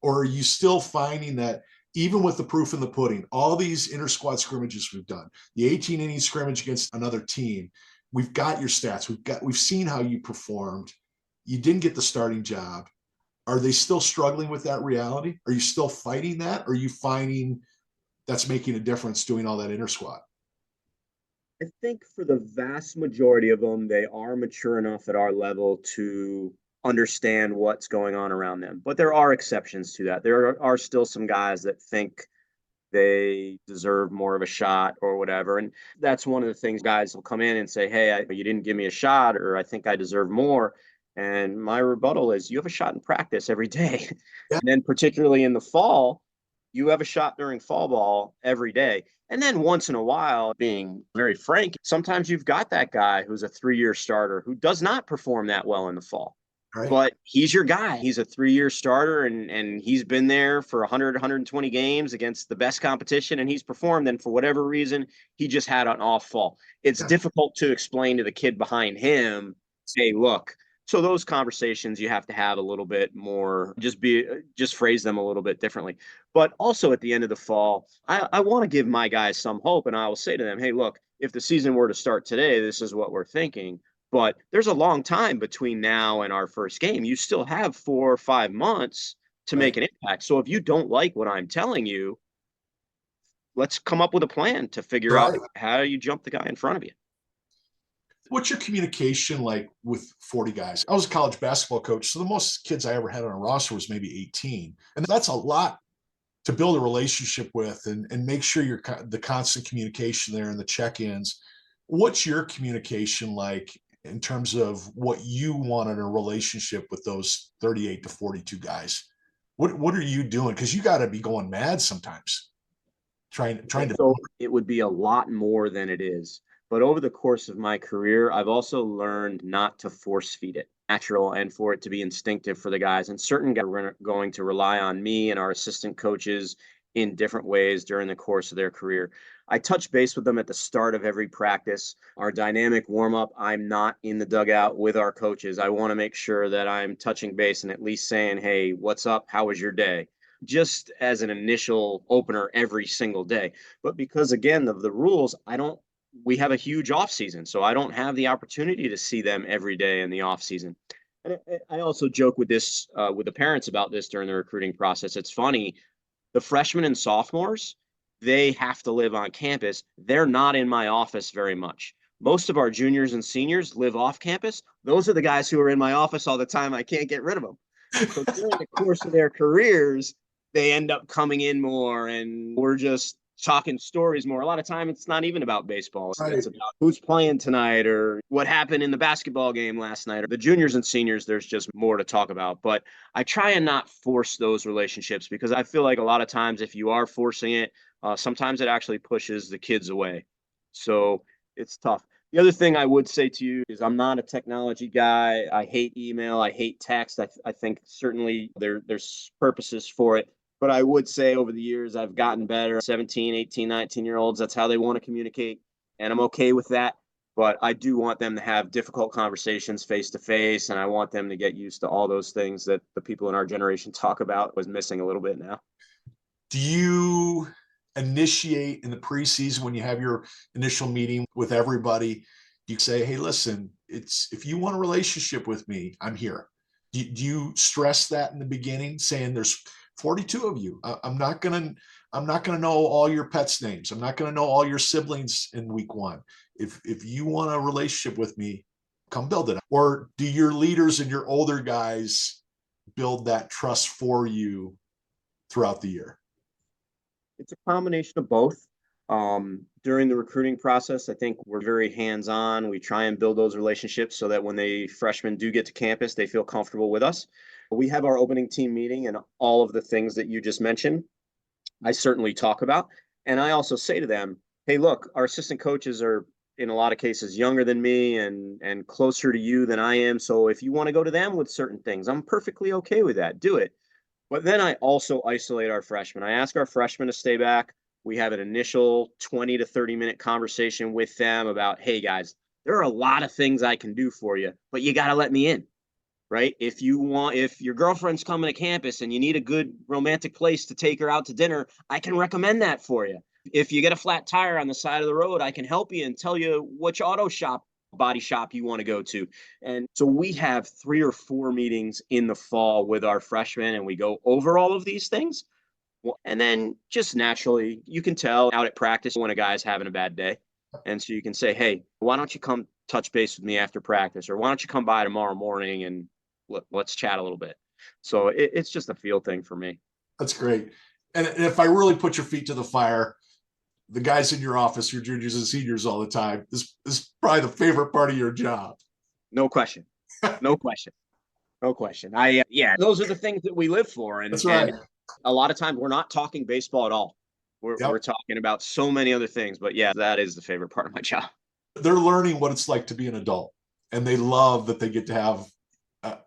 Or are you still finding that even with the proof in the pudding, all these inter squad scrimmages we've done, the 18-inning scrimmage against another team, we've got your stats, we've seen how you performed. You didn't get the starting job. Are they still struggling with that reality? Are you still fighting that? Or are you finding that's making a difference doing all that inter squad? I think for the vast majority of them, they are mature enough at our level to understand what's going on around them. But there are exceptions to that. There are still some guys that think they deserve more of a shot or whatever. And that's one of the things guys will come in and say, hey, you didn't give me a shot, or I think I deserve more. And my rebuttal is you have a shot in practice every day. Yeah. And then particularly in the fall, you have a shot during fall ball every day. And then once in a while, being very frank, sometimes you've got that guy who's a 3-year starter who does not perform that well in the fall. Right. But he's your guy. He's a 3-year starter, and he's been there for 100, 120 games against the best competition, and he's performed. And for whatever reason, he just had an off fall. It's Yeah. difficult to explain to the kid behind him, hey, look. So those conversations you have to have a little bit more, just phrase them a little bit differently. But also at the end of the fall, I want to give my guys some hope, and I will say to them, hey, look, if the season were to start today, this is what we're thinking. But there's a long time between now and our first game. You still have 4 or 5 months to make an impact. So if you don't like what I'm telling you, let's come up with a plan to figure out Right. how you jump the guy in front of you. What's your communication like with 40 guys? I was a college basketball coach, so the most kids I ever had on a roster was maybe 18. And that's a lot to build a relationship with and make sure you're the constant communication there and the check-ins. What's your communication like in terms of what you want in a relationship with those 38 to 42 guys? What are you doing? Because you got to be going mad sometimes trying to. So it would be a lot more than it is. But over the course of my career, I've also learned not to force feed it natural and for it to be instinctive for the guys. And certain guys are going to rely on me and our assistant coaches in different ways during the course of their career. I touch base with them at the start of every practice. Our dynamic warm up, I'm not in the dugout with our coaches. I want to make sure that I'm touching base and at least saying, hey, what's up? How was your day? Just as an initial opener every single day. But because again of the rules, we have a huge off season, so I don't have the opportunity to see them every day in the off season. And I also joke with this with the parents about this during the recruiting process. It's funny, the freshmen and sophomores, they have to live on campus. They're not in my office very much. Most of our juniors and seniors live off campus. Those are the guys who are in my office all the time. I can't get rid of them. So during the course of their careers, they end up coming in more and we're just talking stories more. A lot of time it's not even about baseball. Right. It's about who's playing tonight or what happened in the basketball game last night. Or the juniors and seniors, there's just more to talk about. But I try and not force those relationships because I feel like a lot of times if you are forcing it, sometimes it actually pushes the kids away. So it's tough. The other thing I would say to you is I'm not a technology guy. I hate email. I hate text. I think certainly there's purposes for it. But I would say over the years, I've gotten better. 17, 18, 19-year-olds, that's how they want to communicate. And I'm okay with that. But I do want them to have difficult conversations face to face. And I want them to get used to all those things that the people in our generation talk about was missing a little bit now. Do you initiate in the preseason when you have your initial meeting with everybody? Do you say, hey, listen, if you want a relationship with me, I'm here. Do you stress that in the beginning, saying there's 42 of you? I'm not gonna know all your pets' names. I'm not gonna know all your siblings in week one. If you want a relationship with me, come build it. Or do your leaders and your older guys build that trust for you throughout the year? It's a combination of both. During the recruiting process, I think we're very hands-on. We try and build those relationships so that when the freshmen do get to campus, they feel comfortable with us. We have our opening team meeting and all of the things that you just mentioned, I certainly talk about. And I also say to them, hey, look, our assistant coaches are in a lot of cases younger than me and closer to you than I am. So if you want to go to them with certain things, I'm perfectly okay with that. Do it. But then I also isolate our freshmen. I ask our freshmen to stay back. We have an initial 20 to 30-minute conversation with them about, hey, guys, there are a lot of things I can do for you, but you got to let me in, right? If your girlfriend's coming to campus and you need a good romantic place to take her out to dinner, I can recommend that for you. If you get a flat tire on the side of the road, I can help you and tell you which body shop you want to go to. And so we have 3 or 4 meetings in the fall with our freshmen and we go over all of these things. And then just naturally, you can tell out at practice when a guy's having a bad day. And so you can say, hey, why don't you come touch base with me after practice? Or why don't you come by tomorrow morning and let's chat a little bit. So it's just a feel thing for me. That's great. And if I really put your feet to the fire, the guys in your office, your juniors and seniors all the time, this is probably the favorite part of your job. No question. No question. No question. Those are the things that we live for. That's right. And a lot of times we're not talking baseball at all. We're talking about so many other things. But yeah, that is the favorite part of my job. They're learning what it's like to be an adult. And they love that they get to have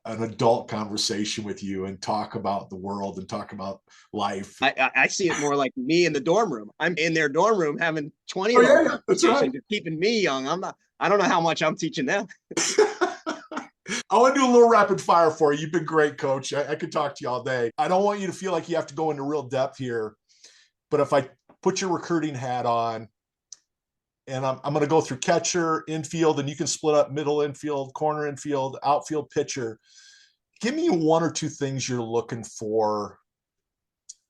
an adult conversation with you and talk about the world and talk about life. I see it more like me in the dorm room. I'm in their dorm room having 20-year-old conversations. Right. Keeping me young. I don't know how much I'm teaching them. I want to do a little rapid fire for you. You've been great, Coach. I could talk to you all day. I don't want you to feel like you have to go into real depth here, but if I put your recruiting hat on, and I'm going to go through catcher, infield, and you can split up middle infield, corner infield, outfield, pitcher. Give me 1 or 2 things you're looking for.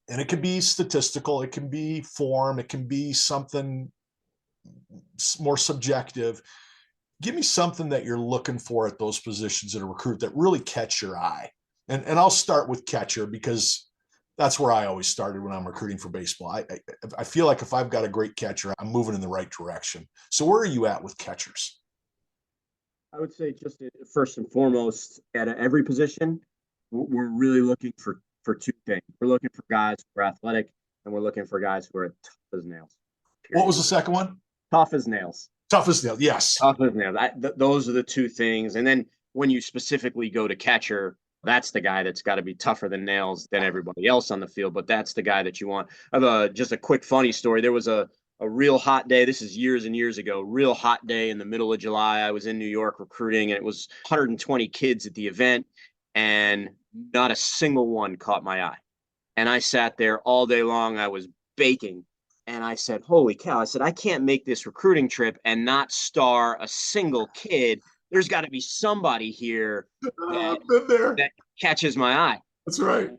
And it can be statistical, it can be form, it can be something more subjective. Give me something that you're looking for at those positions in a recruit that really catch your eye. And I'll start with catcher because that's where I always started when I'm recruiting for baseball. I feel like if I've got a great catcher, I'm moving in the right direction. So where are you at with catchers? I would say just first and foremost, at every position, we're really looking for for two things. We're looking for guys who are athletic, and we're looking for guys who are tough as nails. What was Period. the second one? Tough as nails. Tough as nails. Yes. Tough as nails. Those are the two things. And then when you specifically go to catcher, that's the guy that's got to be tougher than nails than everybody else on the field. But that's the guy that you want. I have just a quick funny story. There was a real hot day. This is years and years ago. Real hot day in the middle of July. I was in New York recruiting, and it was 120 kids at the event, and not a single one caught my eye. And I sat there all day long. I was baking. And I said, holy cow. I said, I can't make this recruiting trip and not star a single kid. There's got to be somebody here that, I've been there. that catches my eye. That's right.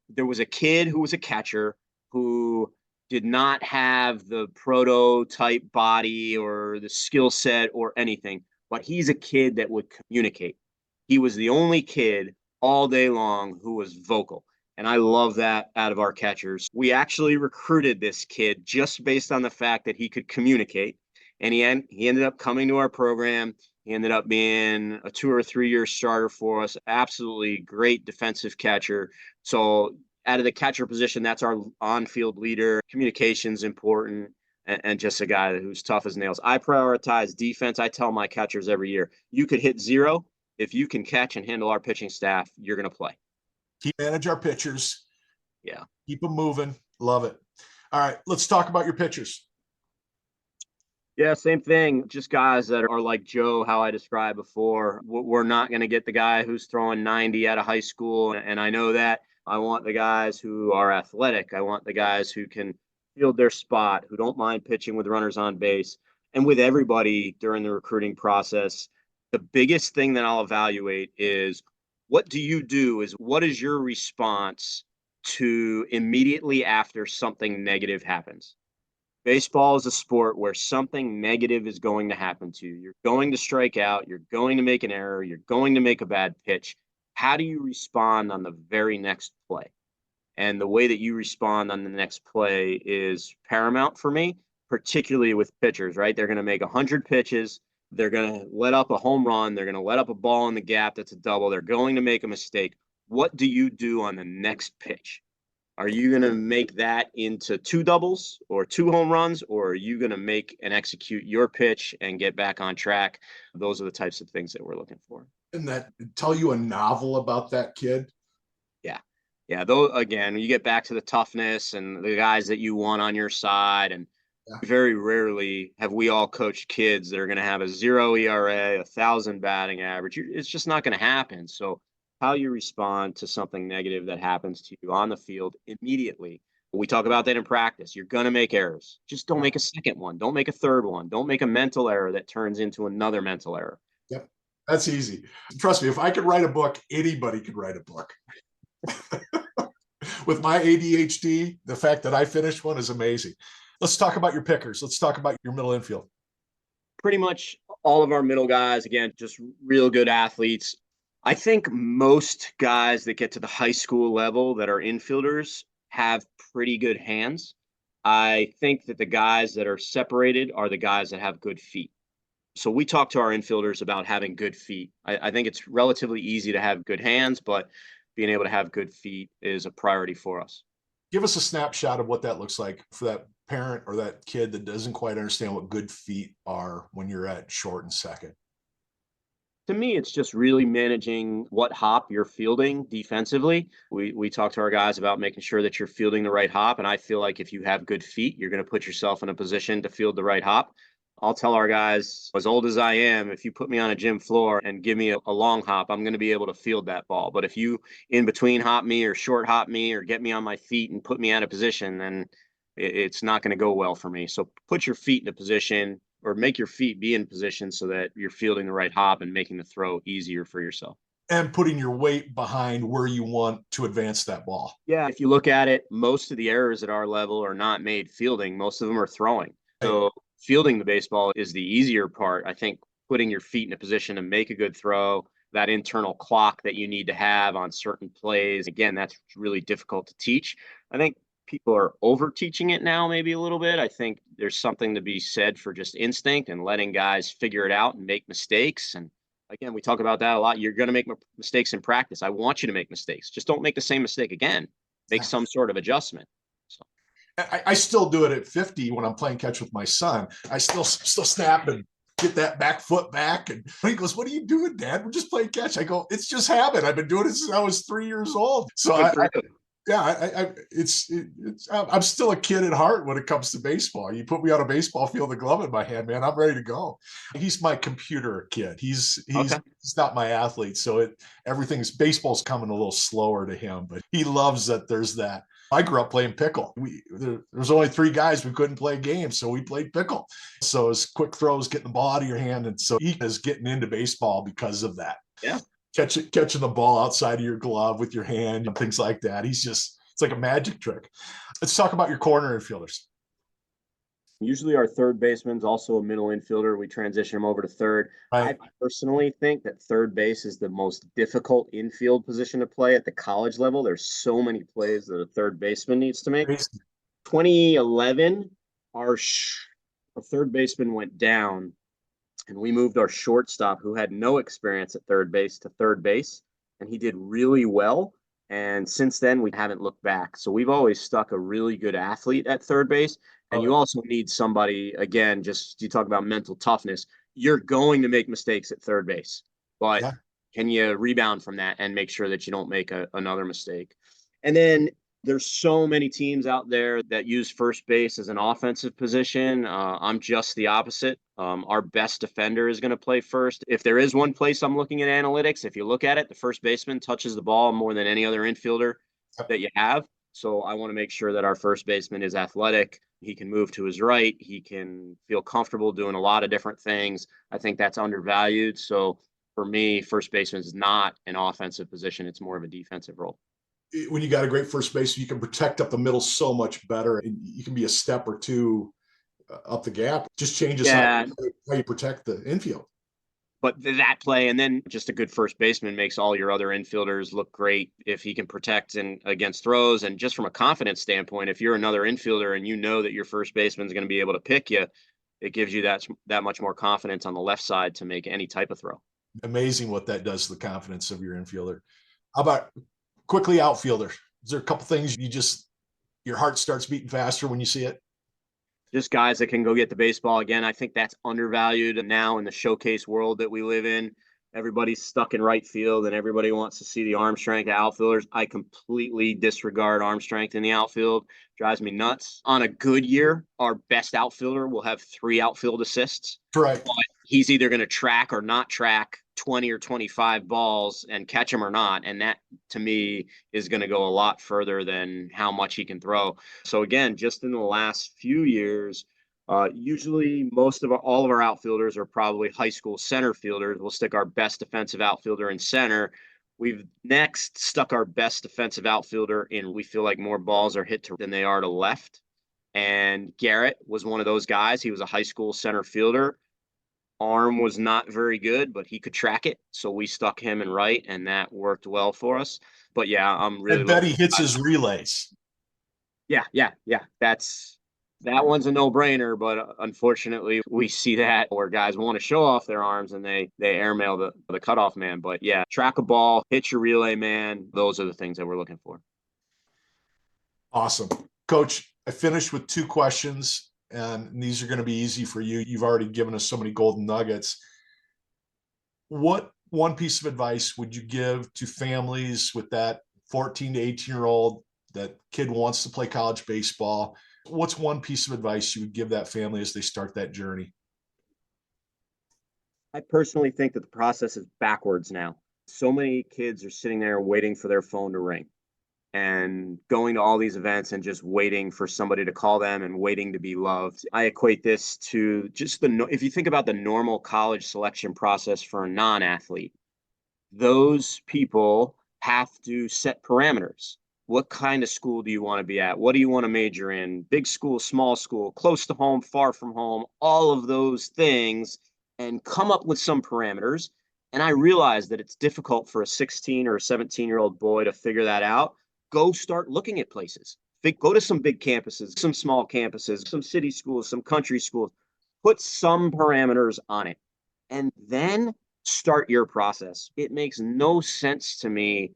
There was a kid who was a catcher who did not have the prototype body or the skill set or anything, but he's a kid that would communicate. He was the only kid all day long who was vocal. And I love that out of our catchers. We actually recruited this kid just based on the fact that he could communicate. And he ended up coming to our program. He ended up being a 2 or 3 year starter for us. Absolutely great defensive catcher. So out of the catcher position, that's our on-field leader. Communication's important, and just a guy who's tough as nails. I prioritize defense. I tell my catchers every year, you could hit 0. If you can catch and handle our pitching staff, you're going to play. Manage our pitchers. Yeah. Keep them moving. Love it. All right. Let's talk about your pitchers. Yeah, same thing. Just guys that are like Joe, how I described before. We're not going to get the guy who's throwing 90 out of high school. And I know that. I want the guys who are athletic. I want the guys who can field their spot, who don't mind pitching with runners on base. And with everybody during the recruiting process, the biggest thing that I'll evaluate is, what do you do? What is your response to immediately after something negative happens? Baseball is a sport where something negative is going to happen to you. You're going to strike out. You're going to make an error. You're going to make a bad pitch. How do you respond on the very next play? And the way that you respond on the next play is paramount for me, particularly with pitchers, right? They're going to make 100 pitches. They're going to let up a home run. They're going to let up a ball in the gap that's a double. They're going to make a mistake. What do you do on the next pitch? Are you going to make that into 2 doubles or 2 home runs, or are you going to make and execute your pitch and get back on track? Those are the types of things that we're looking for. And that tell you a novel about that kid? Yeah. Yeah. Though, again, you get back to the toughness and the guys that you want on your side, and very rarely have we all coached kids that are going to have a 0 ERA, 1,000 batting average. It's just not going to happen. So how you respond to something negative that happens to you on the field immediately. We talk about that in practice. You're going to make errors. Just don't make a second one. Don't make a third one. Don't make a mental error that turns into another mental error. Yep. That's easy. Trust me, if I could write a book, anybody could write a book. With my ADHD, the fact that I finished one is amazing. Let's talk about your pickers. Let's talk about your middle infield. Pretty much all of our middle guys, again, just real good athletes. I think most guys that get to the high school level that are infielders have pretty good hands. I think that the guys that are separated are the guys that have good feet. So we talk to our infielders about having good feet. I think it's relatively easy to have good hands, but being able to have good feet is a priority for us. Give us a snapshot of what that looks like for that parent or that kid that doesn't quite understand what good feet are when you're at short and second. To me, it's just really managing what hop you're fielding defensively. We talk to our guys about making sure that you're fielding the right hop. And I feel like if you have good feet, you're going to put yourself in a position to field the right hop. I'll tell our guys, as old as I am, if you put me on a gym floor and give me a long hop, I'm going to be able to field that ball. But if you in between hop me or short hop me or get me on my feet and put me out of position, then it's not going to go well for me. So put your feet in a position, or make your feet be in position so that you're fielding the right hop and making the throw easier for yourself. And putting your weight behind where you want to advance that ball. Yeah, if you look at it, most of the errors at our level are not made fielding. Most of them are throwing. So fielding the baseball is the easier part. I think putting your feet in a position to make a good throw, that internal clock that you need to have on certain plays, again, that's really difficult to teach. I think people are over teaching it now, maybe a little bit. I think there's something to be said for just instinct and letting guys figure it out and make mistakes. And Again, we talk about that a lot. You're going to make mistakes in practice. I want you to make mistakes. Just don't make the same mistake again. Make some sort of adjustment. So. I still do it at 50 when I'm playing catch with my son. I still snap and get that back foot back. And he goes, "What are you doing, Dad? We're just playing catch." I go, "It's just habit. I've been doing it since I was 3 years old." So I'm still a kid at heart when it comes to baseball. You put me on a baseball field, the glove in my hand, man, I'm ready to go. He's my computer kid. He's not my athlete. So baseball's coming a little slower to him, but he loves that there's that. I grew up playing pickle. There was only 3 guys we couldn't play games, so we played pickle. So it's quick throws, getting the ball out of your hand. And so he is getting into baseball because of that. Yeah. Catching the ball outside of your glove with your hand and things like that. It's like a magic trick. Let's talk about your corner infielders. Usually our third baseman's also a middle infielder. We transition him over to third. Right. I personally think that third base is the most difficult infield position to play at the college level. There's so many plays that a third baseman needs to make. 2011, our third baseman went down, and we moved our shortstop, who had no experience at third base, to third base, and he did really well. And since then, we haven't looked back. So we've always stuck a really good athlete at third base. And you also need somebody, again, just you talk about mental toughness. You're going to make mistakes at third base, but can you rebound from that and make sure that you don't make another mistake? And then there's so many teams out there that use first base as an offensive position. I'm just the opposite. Our best defender is going to play first. If there is one place I'm looking at analytics, if you look at it, the first baseman touches the ball more than any other infielder that you have. So I want to make sure that our first baseman is athletic. He can move to his right. He can feel comfortable doing a lot of different things. I think that's undervalued. So for me, first baseman is not an offensive position. It's more of a defensive role. When you got a great first base, you can protect up the middle so much better. And you can be a step or two up the gap. Just changes how you protect the infield. But that play, and then just a good first baseman makes all your other infielders look great if he can protect against throws. And just from a confidence standpoint, if you're another infielder and you know that your first baseman is going to be able to pick you, it gives you that much more confidence on the left side to make any type of throw. Amazing what that does to the confidence of your infielder. How about quickly outfielder? Is there a couple things your heart starts beating faster when you see it? Just guys that can go get the baseball. Again, I think that's undervalued now in the showcase world that we live in. Everybody's stuck in right field and everybody wants to see the arm strength of outfielders. I completely disregard arm strength in the outfield. Drives me nuts. On a good year, our best outfielder will have 3 outfield assists. Right. But he's either going to track or not track 20 or 25 balls and catch them or not. And that, to me, is going to go a lot further than how much he can throw. So, again, just in the last few years, usually all of our outfielders are probably high school center fielders. We'll stick our best defensive outfielder in center. We've next stuck our best defensive outfielder in, we feel like more balls are hit to than they are to left. And Garrett was one of those guys. He was a high school center fielder. Arm was not very good, but he could track it. So we stuck him in right, and that worked well for us. But yeah, I'm really. I bet he hits his relays. Yeah. That one's a no-brainer, but unfortunately, we see that where guys want to show off their arms and they airmail the cutoff man. But yeah, track a ball, hit your relay man. Those are the things that we're looking for. Awesome. Coach, I finished with 2 questions, and these are going to be easy for you. You've already given us so many golden nuggets. What one piece of advice would you give to families with that 14 to 18-year-old, that kid wants to play college baseball? What's one piece of advice you would give that family as they start that journey? I personally think that the process is backwards now. So many kids are sitting there waiting for their phone to ring and going to all these events and just waiting for somebody to call them and waiting to be loved. I equate this to just if you think about the normal college selection process for a non-athlete, those people have to set parameters. What kind of school do you want to be at? What do you want to major in? Big school, small school, close to home, far from home, all of those things, and come up with some parameters. And I realize that it's difficult for a 16 or a 17-year-old boy to figure that out. Go start looking at places. Go to some big campuses, some small campuses, some city schools, some country schools. Put some parameters on it. And then start your process. It makes no sense to me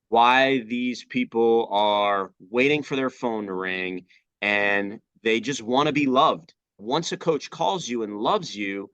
why these people are waiting for their phone to ring and they just want to be loved. Once a coach calls you and loves you,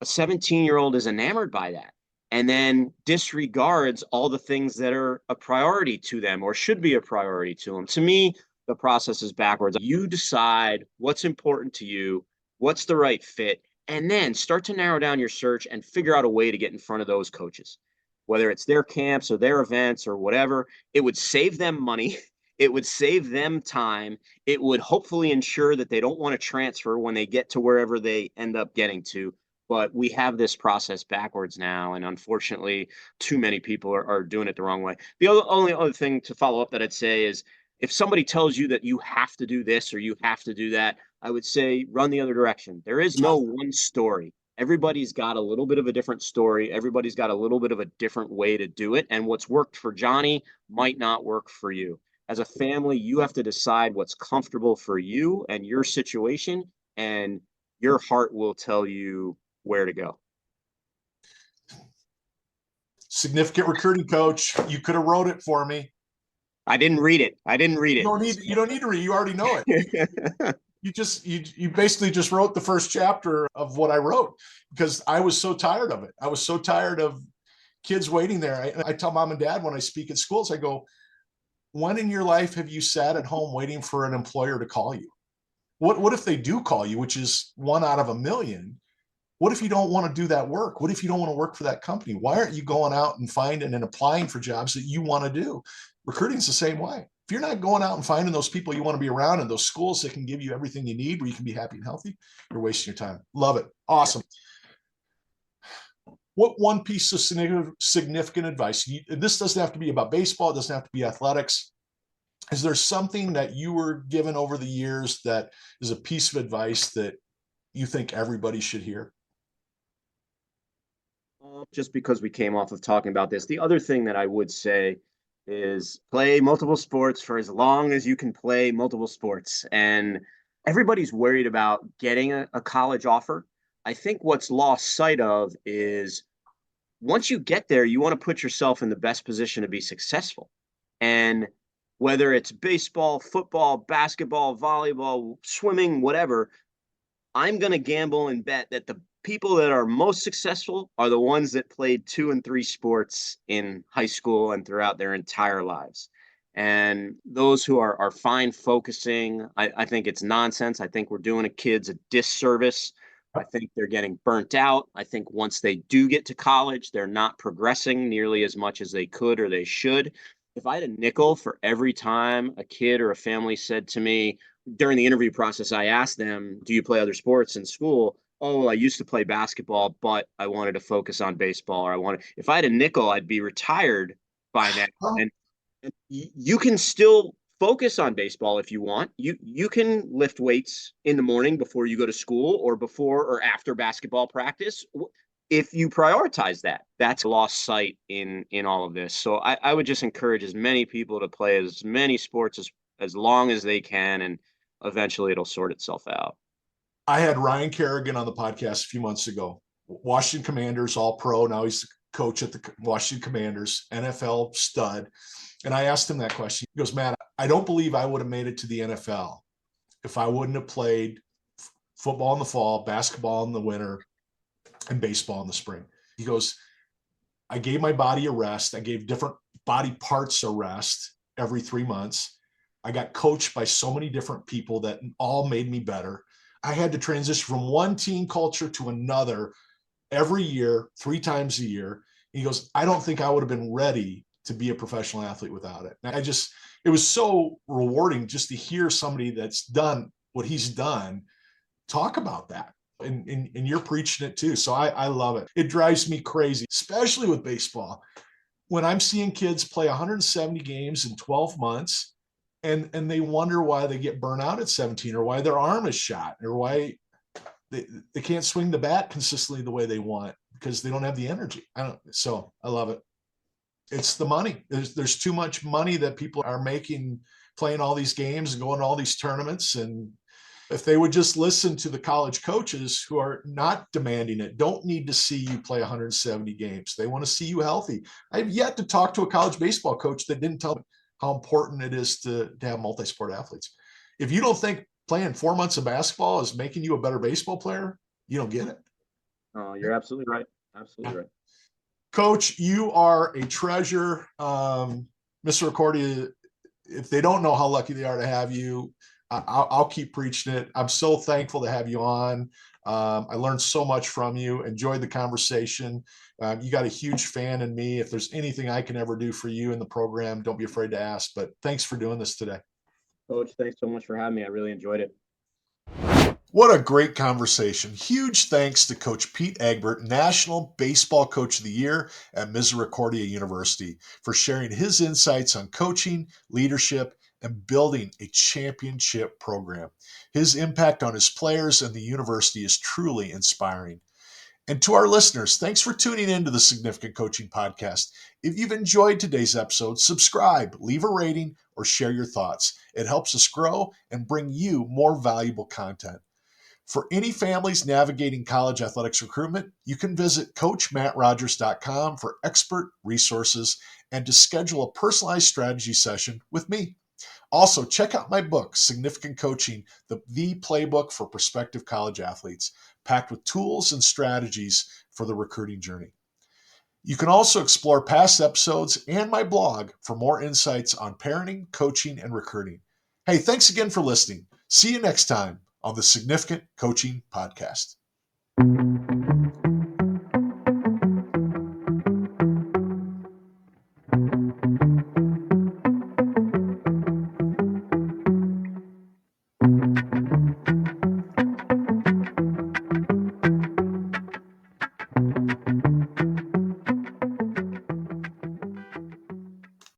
a 17-year-old is enamored by that and then disregards all the things that are a priority to them or should be a priority to them. To me, the process is backwards. You decide what's important to you, what's the right fit, and then start to narrow down your search and figure out a way to get in front of those coaches, whether it's their camps or their events or whatever. It would save them money. It would save them time. It would hopefully ensure that they don't want to transfer when they get to wherever they end up getting to. But we have this process backwards now. And unfortunately, too many people are doing it the wrong way. The only other thing to follow up that I'd say is if somebody tells you that you have to do this or you have to do that, I would say run the other direction. There is no one story. Everybody's got a little bit of a different story. Everybody's got a little bit of a different way to do it. And what's worked for Johnny might not work for you. As a family, you have to decide what's comfortable for you and your situation, and your heart will tell you where to go. Significant recruiting coach. You could have wrote it for me. I didn't read it. You don't need to read. You already know it. You basically just wrote the first chapter of what I wrote because I was so tired of it. I was so tired of kids waiting there. I tell mom and dad when I speak at schools, I go, when in your life have you sat at home waiting for an employer to call you? What if they do call you, which is 1 out of 1,000,000? What if you don't want to do that work? What if you don't want to work for that company? Why aren't you going out and finding and applying for jobs that you want to do? Recruiting's the same way. If you're not going out and finding those people you want to be around and those schools that can give you everything you need where you can be happy and healthy, you're wasting your time. Love it. Awesome. What one piece of significant advice, this doesn't have to be about baseball, it doesn't have to be athletics. Is there something that you were given over the years that is a piece of advice that you think everybody should hear? Just because we came off of talking about this, the other thing that I would say is play multiple sports for as long as you can play multiple sports. And everybody's worried about getting a college offer. I think what's lost sight of is once you get there, you want to put yourself in the best position to be successful. And whether it's baseball, football, basketball, volleyball, swimming, whatever, I'm going to gamble and bet that the people that are most successful are the ones that played 2 and 3 sports in high school and throughout their entire lives. And those who are fine focusing, I think it's nonsense. I think we're doing kids a disservice. I think they're getting burnt out. I think once they do get to college, they're not progressing nearly as much as they could or they should. If I had a nickel for every time a kid or a family said to me during the interview process, I asked them, do you play other sports in school? Oh, I used to play basketball, but I wanted to focus on baseball. If I had a nickel, I'd be retired by now. And you can still focus on baseball if you want. You can lift weights in the morning before you go to school or before or after basketball practice. If you prioritize that, that's lost sight in all of this. So I would just encourage as many people to play as many sports as long as they can, and eventually it'll sort itself out. I had Ryan Kerrigan on the podcast a few months ago. Washington Commanders, all pro. Now he's the coach at the Washington Commanders, NFL stud. And I asked him that question. He goes, Matt, I don't believe I would have made it to the NFL if I wouldn't have played football in the fall, basketball in the winter, and baseball in the spring. He goes, I gave my body a rest. I gave different body parts a rest every 3 months. I got coached by so many different people that all made me better. I had to transition from one team culture to another every year, 3 times a year. He goes, I don't think I would have been ready to be a professional athlete without it. And it was so rewarding just to hear somebody that's done what he's done talk about that. And you're preaching it too. So I love it. It drives me crazy, especially with baseball. When I'm seeing kids play 170 games in 12 months and they wonder why they get burnt out at 17 or why their arm is shot or why they can't swing the bat consistently the way they want because they don't have the energy. So I love it. It's the money. There's too much money that people are making playing all these games and going to all these tournaments. And If they would just listen to the college coaches who are not demanding it, don't need to see you play 170 games. They want to see you healthy. I've yet to talk to a college baseball coach that didn't tell me how important it is to have multi-sport athletes. If you don't think playing 4 months of basketball is making you a better baseball player, you don't get it. Oh, you're absolutely right. Absolutely right. Coach, you are a treasure. Misericordia, if they don't know how lucky they are to have you, I'll keep preaching it. I'm so thankful to have you on. I learned so much from you. Enjoyed the conversation. You got a huge fan in me. If there's anything I can ever do for you in the program, don't be afraid to ask. But thanks for doing this today. Coach, thanks so much for having me. I really enjoyed it. What a great conversation. Huge thanks to Coach Pete Egbert, National Baseball Coach of the Year at Misericordia University, for sharing his insights on coaching, leadership, and building a championship program. His impact on his players and the university is truly inspiring. And to our listeners, thanks for tuning in to the Significant Coaching Podcast. If you've enjoyed today's episode, subscribe, leave a rating, or share your thoughts. It helps us grow and bring you more valuable content. For any families navigating college athletics recruitment, you can visit CoachMattRogers.com for expert resources and to schedule a personalized strategy session with me. Also, check out my book, Significant Coaching, the playbook for prospective college athletes, packed with tools and strategies for the recruiting journey. You can also explore past episodes and my blog for more insights on parenting, coaching, and recruiting. Hey, thanks again for listening. See you next time on the Significant Coaching Podcast.